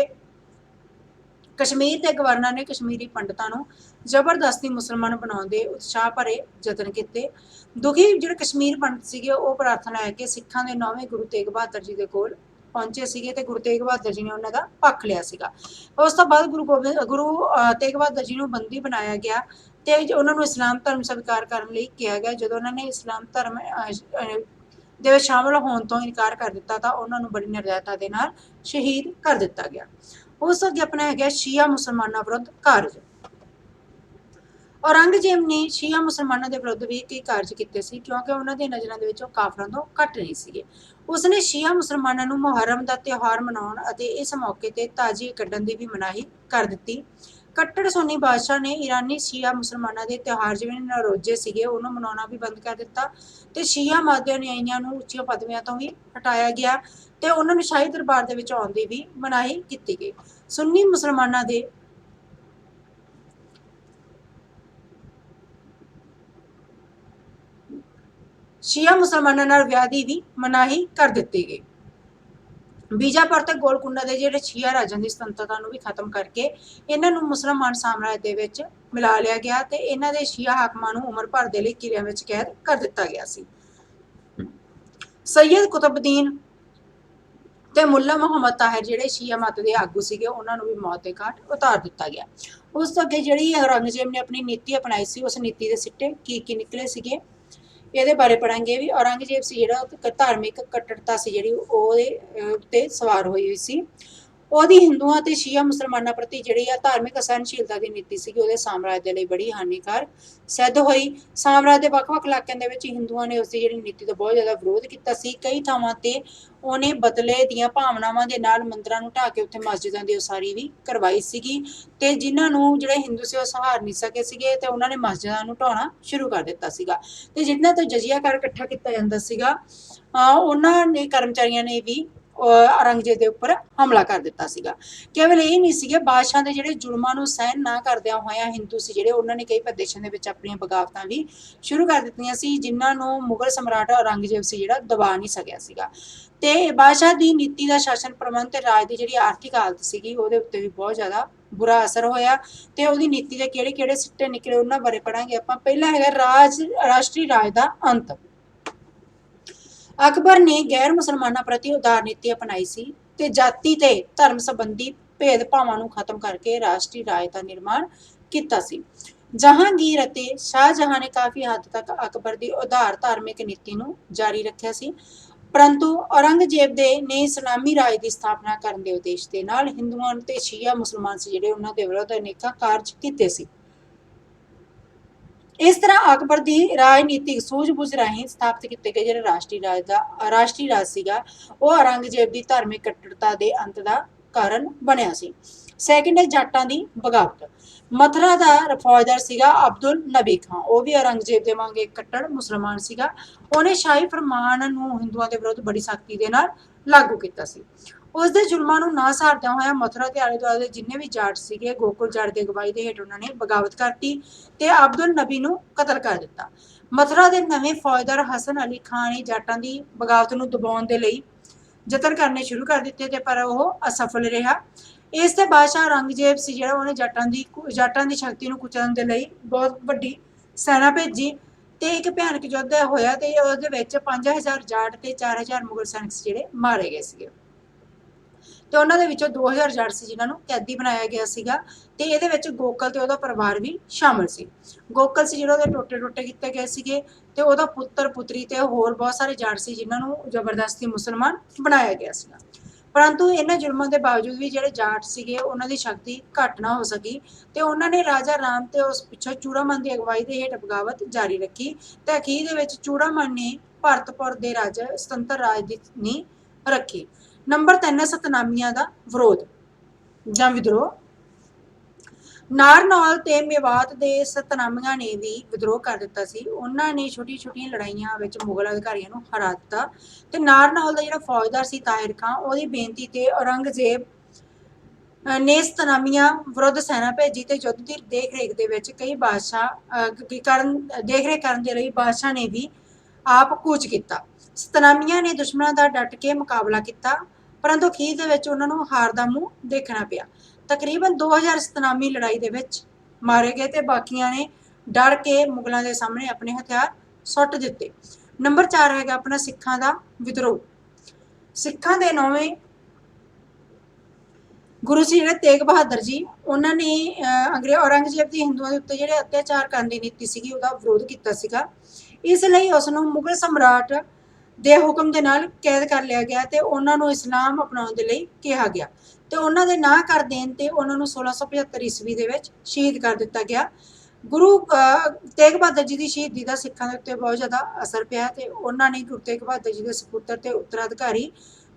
ਕਸ਼ਮੀਰ ਦੇ ਗਵਰਨਰ ਨੇ ਕਸ਼ਮੀਰੀ ਪੰਡਤਾਂ ਨੂੰ ਜ਼ਬਰਦਸਤੀ ਮੁਸਲਮਾਨ ਬਣਾਉਣ ਦੇ ਉਤਸ਼ਾਹ ਭਰੇ ਯਤਨ ਕੀਤੇ। ਦੁਖੀ ਜਿਹੜੇ ਕਸ਼ਮੀਰ ਪੰਡਤ ਸੀਗੇ ਉਹ ਪ੍ਰਾਰਥਨਾ ਲੈ ਕੇ ਸਿੱਖਾਂ ਦੇ 9ਵੇਂ ਗੁਰੂ ਤੇਗ ਬਹਾਦਰ ਜੀ ਦੇ ਕੋਲ ਪਹੁੰਚੇ ਸੀਗੇ ਤੇ ਗੁਰੂ ਤੇਗ ਬਹਾਦਰ ਜੀ ਨੇ ਉਹਨਾਂ ਦਾ ਪੱਖ ਲਿਆ ਸੀਗਾ। ਉਸ ਤੋਂ ਬਾਅਦ ਗੁਰੂ ਤੇਗ ਬਹਾਦਰ ਜੀ ਨੂੰ ਬੰਦੀ ਬਣਾਇਆ ਗਿਆ ਤੇ ਉਹਨਾਂ ਨੂੰ ਇਸਲਾਮ ਧਰਮ ਸਵੀਕਾਰ ਕਰਨ ਲਈ ਕਿਹਾ ਗਿਆ। ਜਦੋਂ ਉਹਨਾਂ ਨੇ ਇਸਲਾਮ ਧਰਮ ਦੇ ਵਿੱਚ ਸ਼ਾਮਲ ਹੋਣ ਤੋਂ ਇਨਕਾਰ ਕਰ ਦਿੱਤਾ ਤਾਂ ਉਹਨਾਂ ਨੂੰ ਬੜੀ ਨਿਰਦੈਤਾ ਦੇ ਨਾਲ ਸ਼ਹੀਦ ਕਰ ਦਿੱਤਾ ਗਿਆ। ਉਸ ਅੱਗੇ ਆਪਣਾ ਹੈਗਾ ਸ਼ੀਆ ਮੁਸਲਮਾਨਾਂ ਵਿਰੁੱਧ ਕਾਰਜ। ਔਰੰਗਜ਼ੇਬ ਨੇ ਸ਼ੀਆ ਮੁਸਲਮਾਨਾਂ ਦੇ ਵਿਰੁੱਧ ਵੀ ਕਈ ਕਾਰਜ ਕੀਤੇ ਸੀ, ਕਿਉਂਕਿ ਉਹਨਾਂ ਦੀਆਂ ਨਜ਼ਰਾਂ ਦੇ ਵਿੱਚ ਉਹ ਕਾਫਰਾਂ ਤੋਂ ਘੱਟ ਨਹੀਂ ਸੀਗੇ। ਉਸਨੇ ਸ਼ੀਆ ਮੁਸਲਮਾਨਾਂ ਨੂੰ ਮੁਹੱਰਮ ਦਾ ਤਿਉਹਾਰ ਮਨਾਉਣ ਅਤੇ ਇਸ ਮੌਕੇ ਤੇ ਤਾਜ਼ੀਏ ਕੱਢਣ ਦੀ ਵੀ ਮਨਾਹੀ ਕਰ ਦਿੱਤੀ। ਕੱਟੜ ਸੁੰਨੀ ਬਾਦਸ਼ਾਹ ਨੇ ਈਰਾਨੀ ਸ਼ੀਆ ਮੁਸਲਮਾਨਾਂ ਦੇ ਤਿਉਹਾਰ ਜਿਵੇਂ ਨਰੋਜੇ ਸੀਗੇ ਉਹਨੂੰ ਮਨਾਉਣਾ ਵੀ ਬੰਦ ਕਰ ਦਿੱਤਾ, ਤੇ ਸ਼ੀਆ ਮਤ ਅਨੁਯਾਈਆਂ ਨੂੰ ਉੱਚੀਆਂ ਪਦਵੀਆਂ ਤੋਂ ਵੀ ਹਟਾਇਆ ਗਿਆ, ਤੇ ਉਹਨਾਂ ਨੂੰ ਸ਼ਾਹੀ ਦਰਬਾਰ ਦੇ ਵਿੱਚ ਆਉਣ ਦੀ ਵੀ ਮਨਾਹੀ ਕੀਤੀ ਗਈ। ਸੁੰਨੀ ਮੁਸਲਮਾਨਾਂ ਦੇ ਸ਼ੀਆ ਮੁਸਲਮਾਨਾਂ ਨਾਲ ਵਿਆਹ ਦੀ ਵੀ ਮਨਾਹੀ ਕਰ ਦਿੱਤੀ ਗਈ। ਬੀਜਾਪੁਰ ਤੇ ਗੋਲਕੁੰਡਾ ਦੇ ਜਿਹੜੇ ਸ਼ੀਆ ਰਾਜਾਂ ਦੀ ਸੁਤੰਤਰਤਾ ਨੂੰ ਵੀ ਖਤਮ ਕਰਕੇ ਇਹਨਾਂ ਨੂੰ ਮੁਸਲਮਾਨ ਸਾਮਰਾਜ ਦੇ ਵਿੱਚ ਮਿਲਾ ਲਿਆ ਗਿਆ, ਤੇ ਇਹਨਾਂ ਦੇ ਸ਼ੀਆ ਹਾਕਮਾਂ ਨੂੰ ਉਮਰ ਭਰ ਦੇ ਲਈ ਕਿਲਿਆਂ ਵਿੱਚ ਕੈਦ ਕਰ ਦਿੱਤਾ ਗਿਆ ਸੀ। ਸੈਯਦ ਕੁਤਬਦੀਨ ਤੇ ਮੁੱਲਾ ਮੁਹੰਮਦ ਤਾਹਿਰ ਜਿਹੜੇ ਸ਼ੀਆ ਮਤ ਦੇ ਆਗੂ ਸੀਗੇ ਉਹਨਾਂ ਨੂੰ ਵੀ ਮੌਤ ਦੇ ਘਾਟ ਉਤਾਰ ਦਿੱਤਾ ਗਿਆ। ਉਸ ਤੋਂ ਅੱਗੇ ਜਿਹੜੀ ਔਰੰਗਜ਼ੇਬ ਨੇ ਆਪਣੀ ਨੀਤੀ ਅਪਣਾਈ ਸੀ, ਉਸ ਨੀਤੀ ਦੇ ਸਿੱਟੇ ਕੀ ਨਿਕਲੇ ਸੀਗੇ ਇਹਦੇ ਬਾਰੇ ਪੜਾਂਗੇ। ਵੀ ਔਰੰਗਜ਼ੇਬ ਸੀ ਜਿਹੜਾ ਧਾਰਮਿਕ ਕੱਟੜਤਾ ਸੀ ਜਿਹੜੀ ਉਹਦੇ ਉੱਤੇ ਸਵਾਰ ਹੋਈ ਸੀ। ਉਹਦੀ ਹਿੰਦੂਆਂ ਤੇ ਸ਼ੀਆ ਮੁਸਲਮਾਨਾਂ ਪ੍ਰਤੀ ਜਿਹੜੀ ਆ ਧਾਰਮਿਕ ਅਸਹਿਣਸ਼ੀਲਤਾ ਦੀ ਨੀਤੀ ਸੀਗੀ ਉਹਦੇ ਸਾਮਰਾਜ ਦੇ ਲਈ ਬੜੀ ਹਾਨੀਕਾਰਕ ਸਿੱਧ ਹੋਈ। ਸਾਮਰਾਜ ਦੇ ਵੱਖ-ਵੱਖ ਇਲਾਕਿਆਂ ਦੇ ਵਿੱਚ ਹਿੰਦੂਆਂ ਨੇ ਉਸਦੀ ਜਿਹੜੀ ਨੀਤੀ ਦਾ ਬਹੁਤ ਜ਼ਿਆਦਾ ਵਿਰੋਧ ਕੀਤਾ ਸੀ। ਕਈ ਥਾਵਾਂ ਤੇ ਉਹਨੇ ਬਦਲੇ ਦੀਆਂ ਭਾਵਨਾਵਾਂ ਦੇ ਨਾਲ ਮੰਦਰਾਂ ਨੂੰ ਢਾਹ ਕੇ ਉੱਥੇ ਮਸਜਿਦਾਂ ਦੀ ਉਸਾਰੀ ਵੀ ਕਰਵਾਈ ਸੀਗੀ, ਤੇ ਜਿਨ੍ਹਾਂ ਨੂੰ ਜਿਹੜੇ ਹਿੰਦੂ ਸੀ ਉਹ ਸਹਾਰ ਨਹੀਂ ਸਕੇ ਸੀਗੇ ਤੇ ਉਹਨਾਂ ਨੇ ਮਸਜਿਦਾਂ ਨੂੰ ਢਾਉਣਾ ਸ਼ੁਰੂ ਕਰ ਦਿੱਤਾ ਸੀਗਾ, ਤੇ ਜਿਨ੍ਹਾਂ ਤੋਂ ਜਜ਼ੀਆ ਕਰ ਇਕੱਠਾ ਕੀਤਾ ਜਾਂਦਾ ਸੀਗਾ ਉਹਨਾਂ ਨੇ ਕਰਮਚਾਰੀਆਂ ਨੇ ਵੀ ਔਰੰਗਜ਼ੇਬ ਦੇ ਉੱਪਰ ਹਮਲਾ ਕਰ ਦਿੱਤਾ ਸੀਗਾ। ਕੇਵਲ ਇਹ ਨਹੀਂ ਸੀਗੇ, ਬਾਦਸ਼ਾਹ ਦੇ ਜਿਹੜੇ ਜ਼ੁਲਮਾਂ ਨੂੰ ਸਹਿਣ ਨਾ ਕਰਦਿਆਂ ਹੋਇਆਂ ਹਿੰਦੂ ਸੀ ਜਿਹੜੇ ਉਹਨਾਂ ਨੇ ਕਈ ਪ੍ਰਦੇਸ਼ਾਂ ਦੇ ਵਿੱਚ ਆਪਣੀਆਂ ਬਗਾਵਤਾਂ ਵੀ ਸ਼ੁਰੂ ਕਰ ਦਿੱਤੀਆਂ ਸੀ, ਜਿਨ੍ਹਾਂ ਨੂੰ ਮੁਗਲ ਸਮਰਾਟ ਔਰੰਗਜ਼ੇਬ ਸੀ ਜਿਹੜਾ ਦਬਾ ਨਹੀਂ ਸਕਿਆ ਸੀਗਾ। ਤੇ ਬਾਦਸ਼ਾਹ ਦੀ ਨੀਤੀ ਦਾ ਸ਼ਾਸਨ ਪ੍ਰਬੰਧ ਤੇ ਰਾਜ ਦੀ ਜਿਹੜੀ ਆਰਥਿਕ ਹਾਲਤ ਸੀਗੀ ਉਹਦੇ ਉੱਤੇ ਵੀ ਬਹੁਤ ਜ਼ਿਆਦਾ ਬੁਰਾ ਅਸਰ ਹੋਇਆ, ਤੇ ਉਹਦੀ ਨੀਤੀ ਦੇ ਕਿਹੜੇ ਸਿੱਟੇ ਨਿਕਲੇ ਉਹਨਾਂ ਬਾਰੇ ਪੜਾਂਗੇ ਆਪਾਂ। ਪਹਿਲਾ ਹੈਗਾ ਰਾਸ਼ਟਰੀ ਰਾਜ ਦਾ ਅੰਤ। ਅਕਬਰ ਨੇ ਗੈਰ ਮੁਸਲਮਾਨਾਂ ਪ੍ਰਤੀ ਉਦਾਰ ਨੀਤੀ ਅਪਣਾਈ ਸੀ ਤੇ ਜਾਤੀ ਤੇ ਧਰਮ ਸੰਬੰਧੀ ਭੇਦਭਾਵਾਂ ਨੂੰ ਖਤਮ ਕਰਕੇ ਰਾਸ਼ਟਰੀ ਰਾਜ ਦਾ ਨਿਰਮਾਣ ਕੀਤਾ ਸੀ। ਜਹਾਂਗੀਰ ਅਤੇ ਸ਼ਾਹਜਹਾਂ ਨੇ ਕਾਫੀ ਹੱਦ ਤੱਕ ਅਕਬਰ ਦੀ ਉਦਾਰ ਧਾਰਮਿਕ ਨੀਤੀ ਨੂੰ ਜਾਰੀ ਰੱਖਿਆ ਸੀ, ਪਰੰਤੂ ਔਰੰਗਜ਼ੇਬ ਨੇ ਇਸਲਾਮੀ ਰਾਜ ਦੀ ਸਥਾਪਨਾ ਕਰਨ ਦੇ ਉਦੇਸ਼ ਦੇ ਨਾਲ ਹਿੰਦੂਆਂ ਤੇ ਸ਼ੀਆ ਮੁਸਲਮਾਨ ਸੀ ਜਿਹੜੇ ਉਹਨਾਂ ਦੇ ਵਿਰੁੱਧ ਅਨੇਕਾਂ ਕਾਰਜ ਕੀਤੇ ਸੀ। ਇਸ ਤਰ੍ਹਾਂ ਅਕਬਰ ਦੀ ਰਾਜਨੀਤਿਕ ਸੂਝ-ਬੂਝ ਰਾਹੀਂ ਸਥਾਪਿਤ ਕੀਤੇ ਗਏ ਜਿਹੜਾ ਰਾਸ਼ਟਰੀ ਰਾਜ ਸੀਗਾ ਉਹ ਔਰੰਗਜ਼ੇਬ ਦੀ ਧਾਰਮਿਕ ਕੱਟੜਤਾ ਦੇ ਅੰਤ ਦਾ ਕਾਰਨ ਬਣਿਆ ਸੀ। ਸੈਕਿੰਡ ਹੈ ਜਾਟਾਂ ਦੀ ਬਗਾਵਤ। ਮਥੁਰਾ ਦਾ ਫੌਜਦਾਰ ਸੀਗਾ ਅਬਦੁਲ ਨਬੀ ਖਾਂ, ਉਹ ਵੀ ਔਰੰਗਜ਼ੇਬ ਦੇ ਵਾਂਗ ਇੱਕ ਕੱਟੜ ਮੁਸਲਮਾਨ ਸੀਗਾ। ਉਹਨੇ ਸ਼ਾਹੀ ਫਰਮਾਨ ਨੂੰ ਹਿੰਦੂਆਂ ਦੇ ਵਿਰੁੱਧ ਬੜੀ ਸਖਤੀ ਦੇ ਨਾਲ ਲਾਗੂ ਕੀਤਾ ਸੀ। ਉਸ ਦੇ ਜ਼ੁਲਮਾਂ ਨੂੰ ਨਾ ਸਹਾਰਦਿਆਂ ਹੋਇਆ ਮਥੁਰਾ ਦੇ ਆਲੇ ਦੁਆਲੇ ਦੇ ਜਿੰਨੇ ਵੀ ਜਾਟ ਸੀਗੇ ਗੋਕੁਲ ਜਾਟ ਦੀ ਅਗਵਾਈ ਦੇ ਹੇਠ ਉਹਨਾਂ ਨੇ ਬਗਾਵਤ ਕਰਤੀ ਤੇ ਅਬਦੁਲ ਨਬੀ ਨੂੰ ਕਤਲ ਕਰ ਦਿੱਤਾ। ਮਥੁਰਾ ਦੇ ਨਵੇਂ ਫੌਜਦਾਰ ਹਸਨ ਅਲੀ ਖਾਨ ਨੇ ਜਾਟਾਂ ਦੀ ਬਗਾਵਤ ਨੂੰ ਦਬਾਉਣ ਦੇ ਲਈ ਯਤਨ ਕਰਨੇ ਸ਼ੁਰੂ ਕਰ ਦਿੱਤੇ, ਤੇ ਪਰ ਉਹ ਅਸਫਲ ਰਿਹਾ। ਇਸ ਤੇ ਬਾਦਸ਼ਾਹ ਔਰੰਗਜ਼ੇਬ ਸੀ ਜਿਹੜਾ ਉਹਨੇ ਜਾਟਾਂ ਦੀ ਸ਼ਕਤੀ ਨੂੰ ਕੁਚਲਣ ਦੇ ਲਈ ਬਹੁਤ ਵੱਡੀ ਸੈਨਾ ਭੇਜੀ, ਤੇ ਇੱਕ ਭਿਆਨਕ ਯੁੱਧ ਹੋਇਆ ਤੇ ਉਹਦੇ ਵਿੱਚ 5000 ਜਾਟ ਤੇ 4000 ਮੁਗਲ ਸੈਨਿਕ ਜਿਹੜੇ ਮਾਰੇ ਗਏ ਸੀਗੇ, ਤੇ ਉਹਨਾਂ ਦੇ ਵਿੱਚੋਂ 2000 ਜਾਟ ਸੀ ਜਿਨ੍ਹਾਂ ਨੂੰ ਕੈਦੀ ਬਣਾਇਆ ਗਿਆ ਸੀਗਾ, ਤੇ ਇਹਦੇ ਵਿੱਚ ਗੋਕਲ ਤੇ ਉਹਦਾ ਪਰਿਵਾਰ ਵੀ ਸ਼ਾਮਲ ਸੀ। ਗੋਕਲ ਸੀ ਜਿਹੜਾ ਉਹਦੇ ਟੋਟੇ ਕੀਤੇ ਗਏ ਸੀਗੇ, ਤੇ ਉਹਦਾ ਪੁੱਤਰ ਪੁੱਤਰੀ ਤੇ ਹੋਰ ਬਹੁਤ ਸਾਰੇ ਜਾਟ ਸੀ ਜਿਨ੍ਹਾਂ ਨੂੰ ਜ਼ਬਰਦਸਤੀ ਮੁਸਲਮਾਨ ਬਣਾਇਆ ਗਿਆ ਸੀਗਾ। ਪਰੰਤੂ ਇਹਨਾਂ ਜ਼ੁਲਮਾਂ ਦੇ ਬਾਵਜੂਦ ਵੀ ਜਿਹੜੇ ਜਾਟ ਸੀਗੇ ਉਹਨਾਂ ਦੀ ਸ਼ਕਤੀ ਘੱਟ ਨਾ ਹੋ ਸਕੀ, ਤੇ ਉਹਨਾਂ ਨੇ ਰਾਜਾ ਰਾਮ ਤੇ ਉਸ ਪਿੱਛੋਂ ਚੂੜਾਮਨ ਦੀ ਅਗਵਾਈ ਦੇ ਹੇਠ ਬਗਾਵਤ ਜਾਰੀ ਰੱਖੀ, ਤੇ ਅਖੀਰ ਦੇ ਵਿੱਚ ਚੂੜਾਮਨ ਨੇ ਭਰਤਪੁਰ ਦੇ ਰਾਜਾ ਸੁਤੰਤਰ ਰਾਜ ਦੀ ਨੀਂਹ ਰੱਖੀ। ਨੰਬਰ 3 ਹੈ ਸਤਨਾਮੀਆਂ ਦਾ ਵਿਰੋਧ ਜਾਂ ਵਿਦਰੋਹ। ਨਾਰਨੌਲ ਤੇ ਮੇਵਾਤ ਦੇ ਸਤਨਾਮੀਆਂ ਨੇ ਵੀ ਵਿਦਰੋਹ ਕਰ ਦਿੱਤਾ ਸੀ। ਉਹਨਾਂ ਨੇ ਛੋਟੀਆਂ ਲੜਾਈਆਂ ਵਿੱਚ ਮੁਗਲ ਅਧਿਕਾਰੀਆਂ ਨੂੰ ਹਰਾ ਦਿੱਤਾ, ਤੇ ਨਾਰਨੌਲ ਦਾ ਜਿਹੜਾ ਫੌਜਦਾਰ ਸੀ ਤਾਹਿਰ ਖਾਂ ਉਹਦੀ ਬੇਨਤੀ ਤੇ ਔਰੰਗਜ਼ੇਬ ਨੇ ਸਤਨਾਮੀਆਂ ਵਿਰੁੱਧ ਸੈਨਾ ਭੇਜੀ, ਤੇ ਯੁੱਧ ਦੀ ਦੇਖਰੇਖ ਦੇ ਵਿੱਚ ਦੇਖਰੇਖ ਕਰਨ ਦੇ ਲਈ ਬਾਦਸ਼ਾਹ ਨੇ ਵੀ ਆਪ ਕੂਚ ਕੀਤਾ। ਸਤਨਾਮੀਆਂ ਨੇ ਦੁਸ਼ਮਣਾਂ ਦਾ ਡਟ ਕੇ ਮੁਕਾਬਲਾ ਕੀਤਾ, ਪਰੰਤੂ ਅਖੀਰ ਦੇ ਵਿੱਚ ਉਹਨਾਂ ਨੂੰ ਹਾਰ ਦਾ ਮੂੰਹ ਦੇਖਣਾ ਪਿਆ। ਤਕਰੀਬਨ 2000 ਸਤਨਾਮੀ ਲੜਾਈ ਦੇ ਵਿੱਚ ਮਾਰੇ ਗਏ, ਤੇ ਬਾਕੀਆਂ ਨੇ ਡਰ ਕੇ ਮੁਗਲਾਂ ਦੇ ਸਾਹਮਣੇ ਆਪਣੇ ਹਥਿਆਰ ਸੁੱਟ ਦਿੱਤੇ। ਨੰਬਰ 4 ਹੈਗਾ ਆਪਣਾ ਸਿੱਖਾਂ ਦਾ ਵਿਦਰੋਹ। ਸਿੱਖਾਂ ਦੇ 9ਵੇਂ ਗੁਰੂ ਸੀ ਜਿਹੜੇ ਤੇਗ ਬਹਾਦਰ ਜੀ, ਉਹਨਾਂ ਨੇ ਔਰੰਗਜ਼ੇਬ ਦੀ ਹਿੰਦੂਆਂ ਦੇ ਉੱਤੇ ਜਿਹੜੇ ਅਤਿਆਚਾਰ ਕਰਨ ਦੀ ਨੀਤੀ ਸੀਗੀ ਉਹਦਾ ਵਿਰੋਧ ਕੀਤਾ ਸੀਗਾ। ਇਸ ਲਈ ਉਸ ਨੂੰ ਮੁਗਲ ਸਮਰਾਟ ਦੇ ਹੁਕਮ ਦੇ ਨਾਲ ਕੈਦ ਕਰ ਲਿਆ ਗਿਆ, ਤੇ ਉਹਨਾਂ ਨੂੰ ਇਸਲਾਮ ਅਪਣਾਉਣ ਦੇ ਲਈ ਕਿਹਾ ਗਿਆ, ਤੇ ਉਹਨਾਂ ਦੇ ਨਾ ਕਰ ਦੇਣ ਤੇ ਉਹਨਾਂ ਨੂੰ 1675 ਈਸਵੀ ਦੇ ਵਿੱਚ ਸ਼ਹੀਦ ਕਰ ਦਿੱਤਾ ਗਿਆ। ਗੁਰੂ ਤੇਗ ਬਹਾਦਰ ਜੀ ਦੀ ਸ਼ਹੀਦੀ ਦਾ ਸਿੱਖਾਂ ਦੇ ਉੱਤੇ ਬਹੁਤ ਜ਼ਿਆਦਾ ਅਸਰ ਪਿਆ ਤੇ ਉਹਨਾਂ ਨੇ ਗੁਰੂ ਤੇਗ ਬਹਾਦਰ ਜੀ ਦੇ ਸਪੁੱਤਰ ਤੇ ਉੱਤਰਾਧਿਕਾਰੀ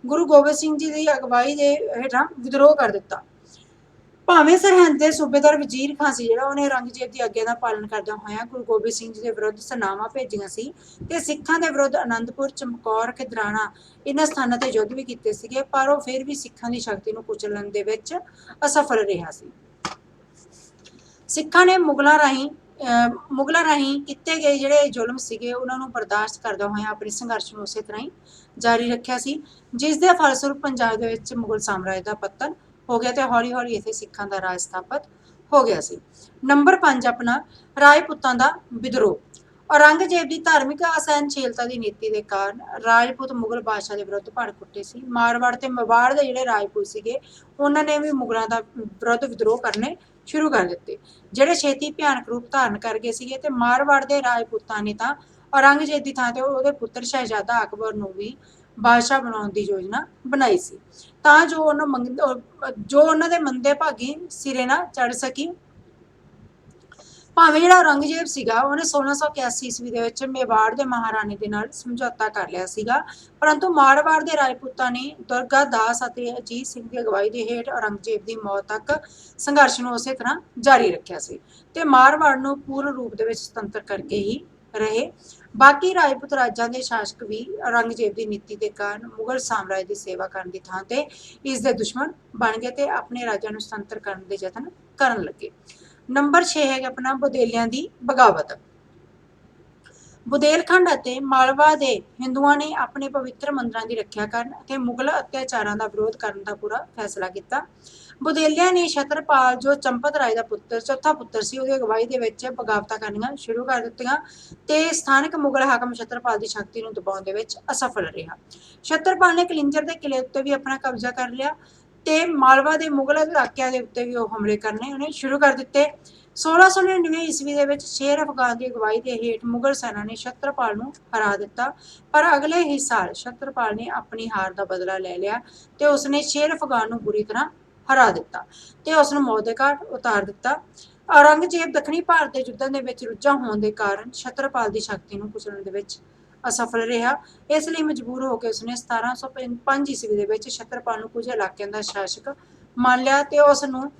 ਗੁਰੂ ਗੋਬਿੰਦ ਸਿੰਘ ਜੀ ਦੀ ਅਗਵਾਈ ਦੇ ਹੇਠਾਂ ਵਿਦਰੋਹ ਕਰ ਦਿੱਤਾ। ਭਾਵੇਂ ਸਰਹੰਦ ਦੇ ਸੂਬੇਦਾਰ ਵਜ਼ੀਰ ਖਾਂ ਸੀ ਜਿਹੜਾ, ਉਹਨੇ ਔਰੰਗਜ਼ੇਬ ਦੀ ਆਗਿਆ ਦਾ ਪਾਲਣ ਕਰਦਿਆਂ ਹੋਇਆਂ ਗੁਰੂ ਗੋਬਿੰਦ ਸਿੰਘ ਜੀ ਦੇ ਵਿਰੁੱਧ ਸੈਨਾਵਾਂ ਭੇਜੀਆਂ ਸੀ ਤੇ ਸਿੱਖਾਂ ਦੇ ਵਿਰੁੱਧ ਅਨੰਦਪੁਰ, ਚਮਕੌਰ, ਖਿਦਰਾਣਾ ਇਹਨਾਂ ਸਥਾਨਾਂ ਤੇ ਯੁੱਧ ਵੀ ਕੀਤੇ ਸੀਗੇ, ਪਰ ਉਹ ਫਿਰ ਵੀ ਸਿੱਖਾਂ ਦੀ ਸ਼ਕਤੀ ਨੂੰ ਕੁਚਲਣ ਦੇ ਵਿੱਚ ਅਸਫਲ ਰਿਹਾ ਸੀ। ਸਿੱਖਾਂ ਨੇ ਮੁਗਲਾਂ ਰਾਹੀਂ ਕੀਤੇ ਗਏ ਜਿਹੜੇ ਜ਼ੁਲਮ ਸੀਗੇ ਉਹਨਾਂ ਨੂੰ ਬਰਦਾਸ਼ਤ ਕਰਦਾ ਹੋਇਆ ਆਪਣੇ ਸੰਘਰਸ਼ ਨੂੰ ਉਸੇ ਤਰ੍ਹਾਂ ਹੀ ਜਾਰੀ ਰੱਖਿਆ ਸੀ, ਜਿਸ ਦੇ ਫਲਸਰੂਪ ਪੰਜਾਬ ਦੇ ਵਿੱਚ ਮੁਗਲ ਸਾਮਰਾਜ ਦਾ ਪਤਨ ਹੋ ਗਿਆ ਤੇ ਹੌਲੀ ਹੌਲੀ ਇੱਥੇ ਸਿੱਖਾਂ ਦਾ ਰਾਜ ਸਥਾਪਿਤ ਹੋ ਗਿਆ ਸੀ। ਨੰਬਰ 5 ਆਪਣਾ ਰਾਜਪੂਤਾਂ ਦਾ ਵਿਦਰੋਹ। ਔਰੰਗਜ਼ੇਬ ਦੀ ਧਾਰਮਿਕ ਅਸਹਿਣਸ਼ੀਲਤਾ ਦੀ ਨੀਤੀ ਦੇ ਕਾਰਨ ਰਾਜਪੂਤ ਮੁਗਲ ਬਾਦਸ਼ਾਹ ਦੇ ਵਿਰੁੱਧ ਭੜਕ ਉੱਠੇ ਸੀ। ਮਾਰਵਾੜ ਤੇ ਮੇਵਾੜ ਦੇ ਜਿਹੜੇ ਰਾਜਪੂਤ ਸੀਗੇ ਉਹਨਾਂ ਨੇ ਵੀ ਮੁਗਲਾਂ ਦਾ ਵਿਰੁੱਧ ਵਿਦਰੋਹ ਕਰਨੇ ਸ਼ੁਰੂ ਕਰ ਦਿੱਤੇ, ਜਿਹੜੇ ਛੇਤੀ ਭਿਆਨਕ ਰੂਪ ਧਾਰਨ ਕਰ ਗਏ ਸੀਗੇ। ਤੇ ਮਾਰਵਾੜ ਦੇ ਰਾਜਪੂਤਾਂ ਨੇ ਤਾਂ ਔਰੰਗਜ਼ੇਬ ਦੀ ਥਾਂ ਤੇ ਉਹਦੇ ਪੁੱਤਰ ਸ਼ਹਿਜ਼ਾਦਾ ਅਕਬਰ ਨੂੰ ਵੀ ਬਾਦਸ਼ਾਹ ਬਣਾਉਣ ਦੀ ਯੋਜਨਾ ਬਣਾਈ ਸੀ, ਤਾਂ ਜੋ ਉਹਨਾਂ ਦੇ ਮੰਦੇ ਭਾਗੀ ਸਿਰੇ ਨਾ ਚੜ ਸਕੀ। ਭਾਵੇਂ ਜਿਹੜਾ ਔਰੰਗਜ਼ੇਬ ਸੀਗਾ ਉਹਨੇ 1681 ਈਸਵੀ ਦੇ ਵਿੱਚ ਮੇਵਾੜ ਦੇ ਮਹਾਰਾਣੀ ਦੇ ਨਾਲ ਸਮਝੌਤਾ ਕਰ ਲਿਆ ਸੀਗਾ, ਪਰੰਤੂ ਮਾਰਵਾੜ ਦੇ ਰਾਜਪੂਤਾਂ ਨੇ ਦੁਰਗਾ ਦਾਸ ਅਤੇ ਅਜੀਤ ਸਿੰਘ ਦੀ ਅਗਵਾਈ ਦੇ ਹੇਠ ਔਰੰਗਜ਼ੇਬ ਦੀ ਮੌਤ ਤੱਕ ਸੰਘਰਸ਼ ਨੂੰ ਉਸੇ ਤਰ੍ਹਾਂ ਜਾਰੀ ਰੱਖਿਆ ਸੀ ਤੇ ਮਾਰਵਾੜ ਨੂੰ ਪੂਰਨ ਰੂਪ ਦੇ ਵਿੱਚ ਸੁਤੰਤਰ ਕਰਕੇ ਹੀ ਰਹੇ। ਬਾਕੀ ਰਾਜਪੂਤ ਰਾਜਾਂ ਦੇ ਸ਼ਾਸਕ ਵੀ ਔਰੰਗਜ਼ੇਬ ਦੀ ਨੀਤੀ ਦੇ ਕਾਰਨ ਮੁਗਲ ਸਾਮਰਾਜ ਦੀ ਸੇਵਾ ਕਰਨ ਦੀ ਥਾਂ ਤੇ ਇਸ ਦੇ ਦੁਸ਼ਮਣ ਬਣ ਗਏ ਤੇ ਆਪਣੇ ਰਾਜਾਂ ਨੂੰ ਸੁਤੰਤਰ ਕਰਨ ਦੇ ਯਤਨ ਕਰਨ ਲੱਗੇ। ਨੰਬਰ 6 ਹੈ ਆਪਣਾ ਬੁਦੇਲਿਆਂ ਦੀ ਬਗਾਵਤ। ਬੁਦੇਲਖੰਡ ਅਤੇ ਮਾਲਵਾ ਦੇ ਹਿੰਦੂਆਂ ਨੇ ਆਪਣੇ ਪਵਿੱਤਰ ਮੰਦਰਾਂ ਦੀ ਰੱਖਿਆ ਕਰਨ ਅਤੇ ਮੁਗਲ ਅਤਿਆਚਾਰਾਂ ਦਾ ਵਿਰੋਧ ਕਰਨ ਦਾ ਪੂਰਾ ਫੈਸਲਾ ਕੀਤਾ। ਬੁਦੇਲਿਆਂ ਨੇ ਛਤਰਪਾਲ ਜੋ ਚੰਪਤ ਰਾਏ ਦਾ ਚੌਥਾ ਪੁੱਤਰ ਸੀ, ਉਹਦੀ ਅਗਵਾਈ ਦੇ ਵਿੱਚ ਬਗਾਵਤਾਂ ਕਰਨੀਆਂ ਸ਼ੁਰੂ ਕਰ ਦਿੱਤੀਆਂ ਤੇ ਸਥਾਨਕ ਮੁਗਲ ਹਾਕਮ ਛਤਰਪਾਲ ਦੀ ਸ਼ਕਤੀ ਨੂੰ ਦਬਾਉਣ ਦੇ ਵਿੱਚ ਅਸਫਲ ਰਿਹਾ। ਛਤਰਪਾਲ ਨੇ ਕਲਿੰਜਰ ਦੇ ਕਿਲੇ ਉੱਤੇ ਵੀ ਆਪਣਾ ਕਬਜ਼ਾ ਕਰ ਲਿਆ ਤੇ ਮਾਲਵਾ ਦੇ ਮੁਗਲ ਇਲਾਕਿਆਂ ਦੇ ਉੱਤੇ ਵੀ ਉਹ ਹਮਲੇ ਕਰਨੇ ਉਹਨੇ ਸ਼ੁਰੂ ਕਰ ਦਿੱਤੇ। 1699 ਈਸਵੀ ਦੇ ਵਿੱਚ ਸ਼ੇਰ ਅਫਗਾਨ ਦੀ ਅਗਵਾਈ ਦੇ ਹੇਠ ਮੁਗਲ ਸੈਨਾ ਨੇ ਛਤਰਪਾਲ ਨੂੰ ਹਰਾ ਦਿੱਤਾ, ਪਰ ਅਗਲੇ ਹੀ ਸਾਲ ਛਤਰਪਾਲ ਨੇ ਆਪਣੀ ਹਾਰ ਦਾ ਬਦਲਾ ਲੈ ਲਿਆ ਤੇ ਉਸਨੇ ਸ਼ੇਰ ਅਫਗਾਨ ਨੂੰ ਬੁਰੀ ਤਰ੍ਹਾਂ ਹਰਾ ਦਿੱਤਾ ਤੇ ਉਸ ਨੂੰ ਮੌਤ ਦੇ ਘਾਟ ਉਤਾਰ ਦਿੱਤਾ। ਔਰੰਗਜ਼ੇਬ ਦੱਖਣੀ ਭਾਰਤ ਦੇ ਯੁੱਧਾਂ ਦੇ ਵਿੱਚ ਰੁੱਝਾ ਹੋਣ ਦੇ ਕਾਰਨ ਛਤਰਪਾਲ ਦੀ ਸ਼ਕਤੀ ਨੂੰ ਕੁਚਲਣ ਦੇ ਵਿੱਚ ਅਸਫਲ ਰਿਹਾ। ਇਸ ਲਈ ਮਜਬੂਰ ਹੋ ਕੇ ਉਸਨੇ 1705 ਈਸਵੀ ਦੇ ਵਿੱਚ ਛਤਰਪਾਲ ਨੂੰ ਕੁਝ ਇਲਾਕਿਆਂ ਦਾ ਸ਼ਾਸਕ ਮੰਨ ਲਿਆ ਤੇ ਉਸ ਨੂੰ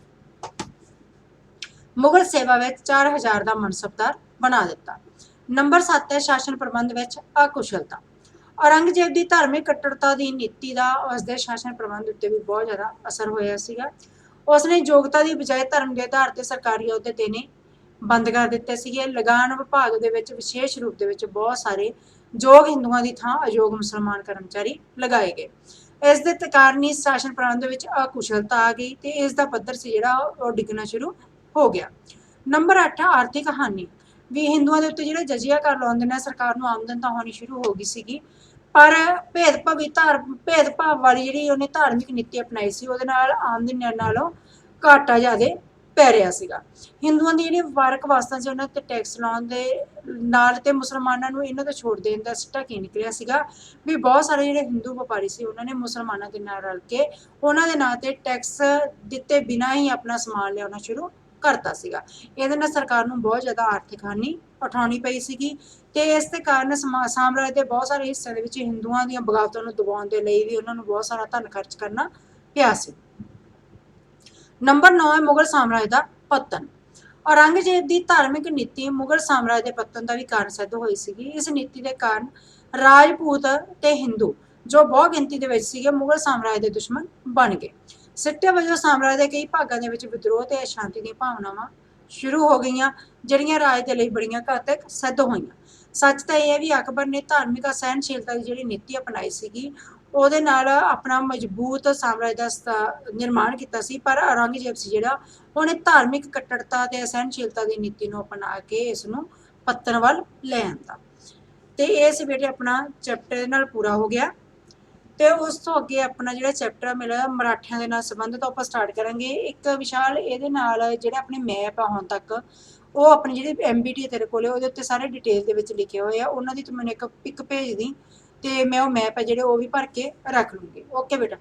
ਮੁਗਲ ਸੇਵਾ ਵਿੱਚ 4000 ਦਾ ਮਨਸਬਦਾਰ ਬਣਾ ਦਿੱਤਾ। ਨੰਬਰ 7 ਹੈ ਸ਼ਾਸਨ ਪ੍ਰਬੰਧ ਵਿੱਚ ਅਕੁਸ਼ਲਤਾ। ਔਰੰਗਜ਼ੇਬ ਦੀ ਧਾਰਮਿਕ ਕੱਟੜਤਾ ਦੀ ਨੀਤੀ ਦਾ ਉਸਦੇ ਸ਼ਾਸਨ ਪ੍ਰਬੰਧ ਉੱਤੇ ਵੀ ਬਹੁਤ ਜ਼ਿਆਦਾ ਅਸਰ ਹੋਇਆ ਸੀਗਾ। ਉਸਨੇ ਯੋਗਤਾ ਦੀ ਬਜਾਏ ਧਰਮ ਦੇ ਆਧਾਰ ਤੇ ਸਰਕਾਰੀ ਅਹੁਦੇ ਦੇਣੇ ਬੰਦ ਕਰ ਦਿੱਤੇ ਸੀਗੇ। ਲਗਾਨ ਵਿਭਾਗ ਦੇ ਵਿੱਚ ਵਿਸ਼ੇਸ਼ ਰੂਪ ਦੇ ਵਿੱਚ ਬਹੁਤ ਸਾਰੇ ਯੋਗ ਹਿੰਦੂਆਂ ਦੀ ਥਾਂ ਅਯੋਗ ਮੁਸਲਮਾਨ ਕਰਮਚਾਰੀ ਲਗਾਏ ਗਏ। ਇਸ ਦੇ ਕਾਰਨ ਹੀ ਸ਼ਾਸਨ ਪ੍ਰਬੰਧ ਵਿੱਚ ਅਕੁਸ਼ਲਤਾ ਆ ਗਈ ਤੇ ਇਸ ਦਾ ਪੱਧਰ ਸੀ ਜਿਹੜਾ ਉਹ ਡਿੱਗਣਾ ਸ਼ੁਰੂ ਹੋ ਗਿਆ। ਨੰਬਰ 8 ਆਰਥਿਕ ਹਾਨੀ। ਵੀ ਹਿੰਦੂਆਂ ਦੇ ਉੱਤੇ ਜਿਹੜੇ ਜਜ਼ੀਆ ਕਰ ਲਾਉਂਦੇ ਨੇ, ਸਰਕਾਰ ਨੂੰ ਆਮਦਨ ਤਾਂ ਹੋਣੀ ਸ਼ੁਰੂ ਹੋ ਗਈ ਸੀਗੀ, ਪਰ ਭੇਦਭਾਵ ਵਾਲੀ ਜਿਹੜੀ ਉਹਨੇ ਧਾਰਮਿਕ ਨੀਤੀ ਅਪਣਾਈ ਸੀ ਉਹਦੇ ਨਾਲ ਆਮਦਨ ਨਾਲੋਂ ਘਾਟਾ ਜ਼ਿਆਦਾ ਪੈ ਰਿਹਾ ਸੀਗਾ। ਹਿੰਦੂਆਂ ਦੀ ਜਿਹੜੀ ਵਪਾਰਕ ਵਸਤਾਂ ਸੀ ਉਹਨਾਂ ਤੇ ਟੈਕਸ ਲਾਉਣ ਦੇ ਨਾਲ ਤੇ ਮੁਸਲਮਾਨਾਂ ਨੂੰ ਇਹਨਾਂ ਤੋਂ ਛੋੜ ਦੇਣ ਦਾ ਸਿੱਟਾ ਕੀ ਨਿਕਲਿਆ ਸੀਗਾ ਵੀ ਬਹੁਤ ਸਾਰੇ ਜਿਹੜੇ ਹਿੰਦੂ ਵਪਾਰੀ ਸੀ ਉਹਨਾਂ ਨੇ ਮੁਸਲਮਾਨਾਂ ਦੇ ਨਾਲ ਰਲ ਕੇ ਉਹਨਾਂ ਦੇ ਨਾਂ ਤੇ ਟੈਕਸ ਦਿੱਤੇ ਬਿਨਾਂ ਹੀ ਆਪਣਾ ਸਮਾਨ ਲਿਆਉਣਾ ਸ਼ੁਰੂ ਕਰਤਾ ਸੀਗਾ। ਇਹਦੇ ਨਾਲ ਸਰਕਾਰ ਨੂੰ ਬਹੁਤ ਜ਼ਿਆਦਾ ਆਰਥਿਕ ਹਾਨੀ ਉਠਾਉਣੀ ਪਈ ਸੀਗੀ ਤੇ ਇਸ ਦੇ ਕਾਰਨ ਸਾਮਰਾਜ ਦੇ ਬਹੁਤ ਸਾਰੇ ਹਿੱਸਿਆਂ ਦੇ ਵਿੱਚ ਹਿੰਦੂਆਂ ਦੀਆਂ ਬਗਾਵਤਾਂ ਨੂੰ ਦਬਾਉਣ ਦੇ ਲਈ ਵੀ ਉਹਨਾਂ ਨੂੰ ਬਹੁਤ ਸਾਰਾ ਧਨ ਖਰਚ ਕਰਨਾ ਪਿਆ ਸੀ। ਨੰਬਰ 9 ਹੈ ਮੁਗਲ ਸਾਮਰਾਜ ਦਾ ਪਤਨ। ਔਰੰਗਜ਼ੇਬ ਦੀ ਧਾਰਮਿਕ ਨੀਤੀ ਮੁਗਲ ਸਾਮਰਾਜ ਦੇ ਪਤਨ ਦਾ ਵੀ ਕਾਰਨ ਸਿੱਧ ਹੋਈ ਸੀਗੀ। ਇਸ ਨੀਤੀ ਦੇ ਕਾਰਨ ਰਾਜਪੂਤ ਤੇ ਹਿੰਦੂ ਜੋ ਬਹੁਤ ਗਿਣਤੀ ਦੇ ਵਿੱਚ ਸੀਗੇ ਮੁਗਲ ਸਾਮਰਾਜ ਦੇ ਦੁਸ਼ਮਣ ਬਣ ਗਏ। ਸਿੱਟੇ ਵਜੋਂ ਸਾਮਰਾਜ ਦੇ ਕਈ ਭਾਗਾਂ ਦੇ ਵਿੱਚ ਵਿਦਰੋਹ ਤੇ ਅਸ਼ਾਂਤੀ ਦੀਆਂ ਭਾਵਨਾਵਾਂ ਸ਼ੁਰੂ ਹੋ ਗਈਆਂ ਜਿਹੜੀਆਂ ਰਾਜ ਦੇ ਲਈ ਬੜੀਆਂ ਘਾਤਕ ਸਿੱਧ ਹੋਈਆਂ। ਸੱਚ ਤਾਂ ਇਹ ਹੈ ਵੀ ਅਕਬਰ ਨੇ ਧਾਰਮਿਕ ਅਸਹਿਣਸ਼ੀਲਤਾ ਦੀ ਜਿਹੜੀ ਨੀਤੀ ਅਪਣਾਈ ਸੀਗੀ ਉਹਦੇ ਨਾਲ ਆਪਣਾ ਮਜ਼ਬੂਤ ਸਾਮਰਾਜ ਦਾ ਨਿਰਮਾਣ ਕੀਤਾ ਸੀ, ਪਰ ਔਰੰਗਜ਼ੇਬ ਸੀ ਜਿਹੜਾ ਉਹਨੇ ਧਾਰਮਿਕ ਕੱਟੜਤਾ ਤੇ ਅਸਹਿਣਸ਼ੀਲਤਾ ਦੀ ਨੀਤੀ ਨੂੰ ਅਪਣਾ ਕੇ ਇਸ ਨੂੰ ਪਤਨ ਵੱਲ ਲੈ ਆਂਦਾ। ਤੇ ਇਸ ਬੇਟੇ ਆਪਣਾ ਚੈਪਟਰ ਨਾਲ ਪੂਰਾ ਹੋ ਗਿਆ ਤੇ ਉਸ ਤੋਂ ਅੱਗੇ ਆਪਣਾ ਜਿਹੜਾ ਚੈਪਟਰ ਮਿਲਿਆ ਮਰਾਠਿਆਂ ਦੇ ਨਾਲ ਸੰਬੰਧਿਤ ਆਪਾਂ ਸਟਾਰਟ ਕਰਾਂਗੇ। ਇੱਕ ਵਿਸ਼ਾਲ ਇਹਦੇ ਨਾਲ ਜਿਹੜੇ ਆਪਣੇ ਮੈਪ ਆ ਹੁਣ ਤੱਕ ਉਹ ਆਪਣੀ ਜਿਹੜੀ MBT ਤੇਰੇ ਕੋਲੇ ਉਹਦੇ ਉੱਤੇ ਸਾਰੇ ਡਿਟੇਲ ਦੇ ਵਿੱਚ ਲਿਖੇ ਹੋਏ ਆ, ਉਹਨਾਂ ਦੀ ਤੂੰ ਮੈਨੂੰ ਇੱਕ ਪਿਕ ਭੇਜ ਦੀ ਤੇ ਮੈਂ ਉਹ ਮੈਪ ਹੈ ਜਿਹੜੇ ਉਹ ਵੀ ਭਰ ਕੇ ਰੱਖ ਲੂੰਗੀ। ਓਕੇ ਬੇਟਾ।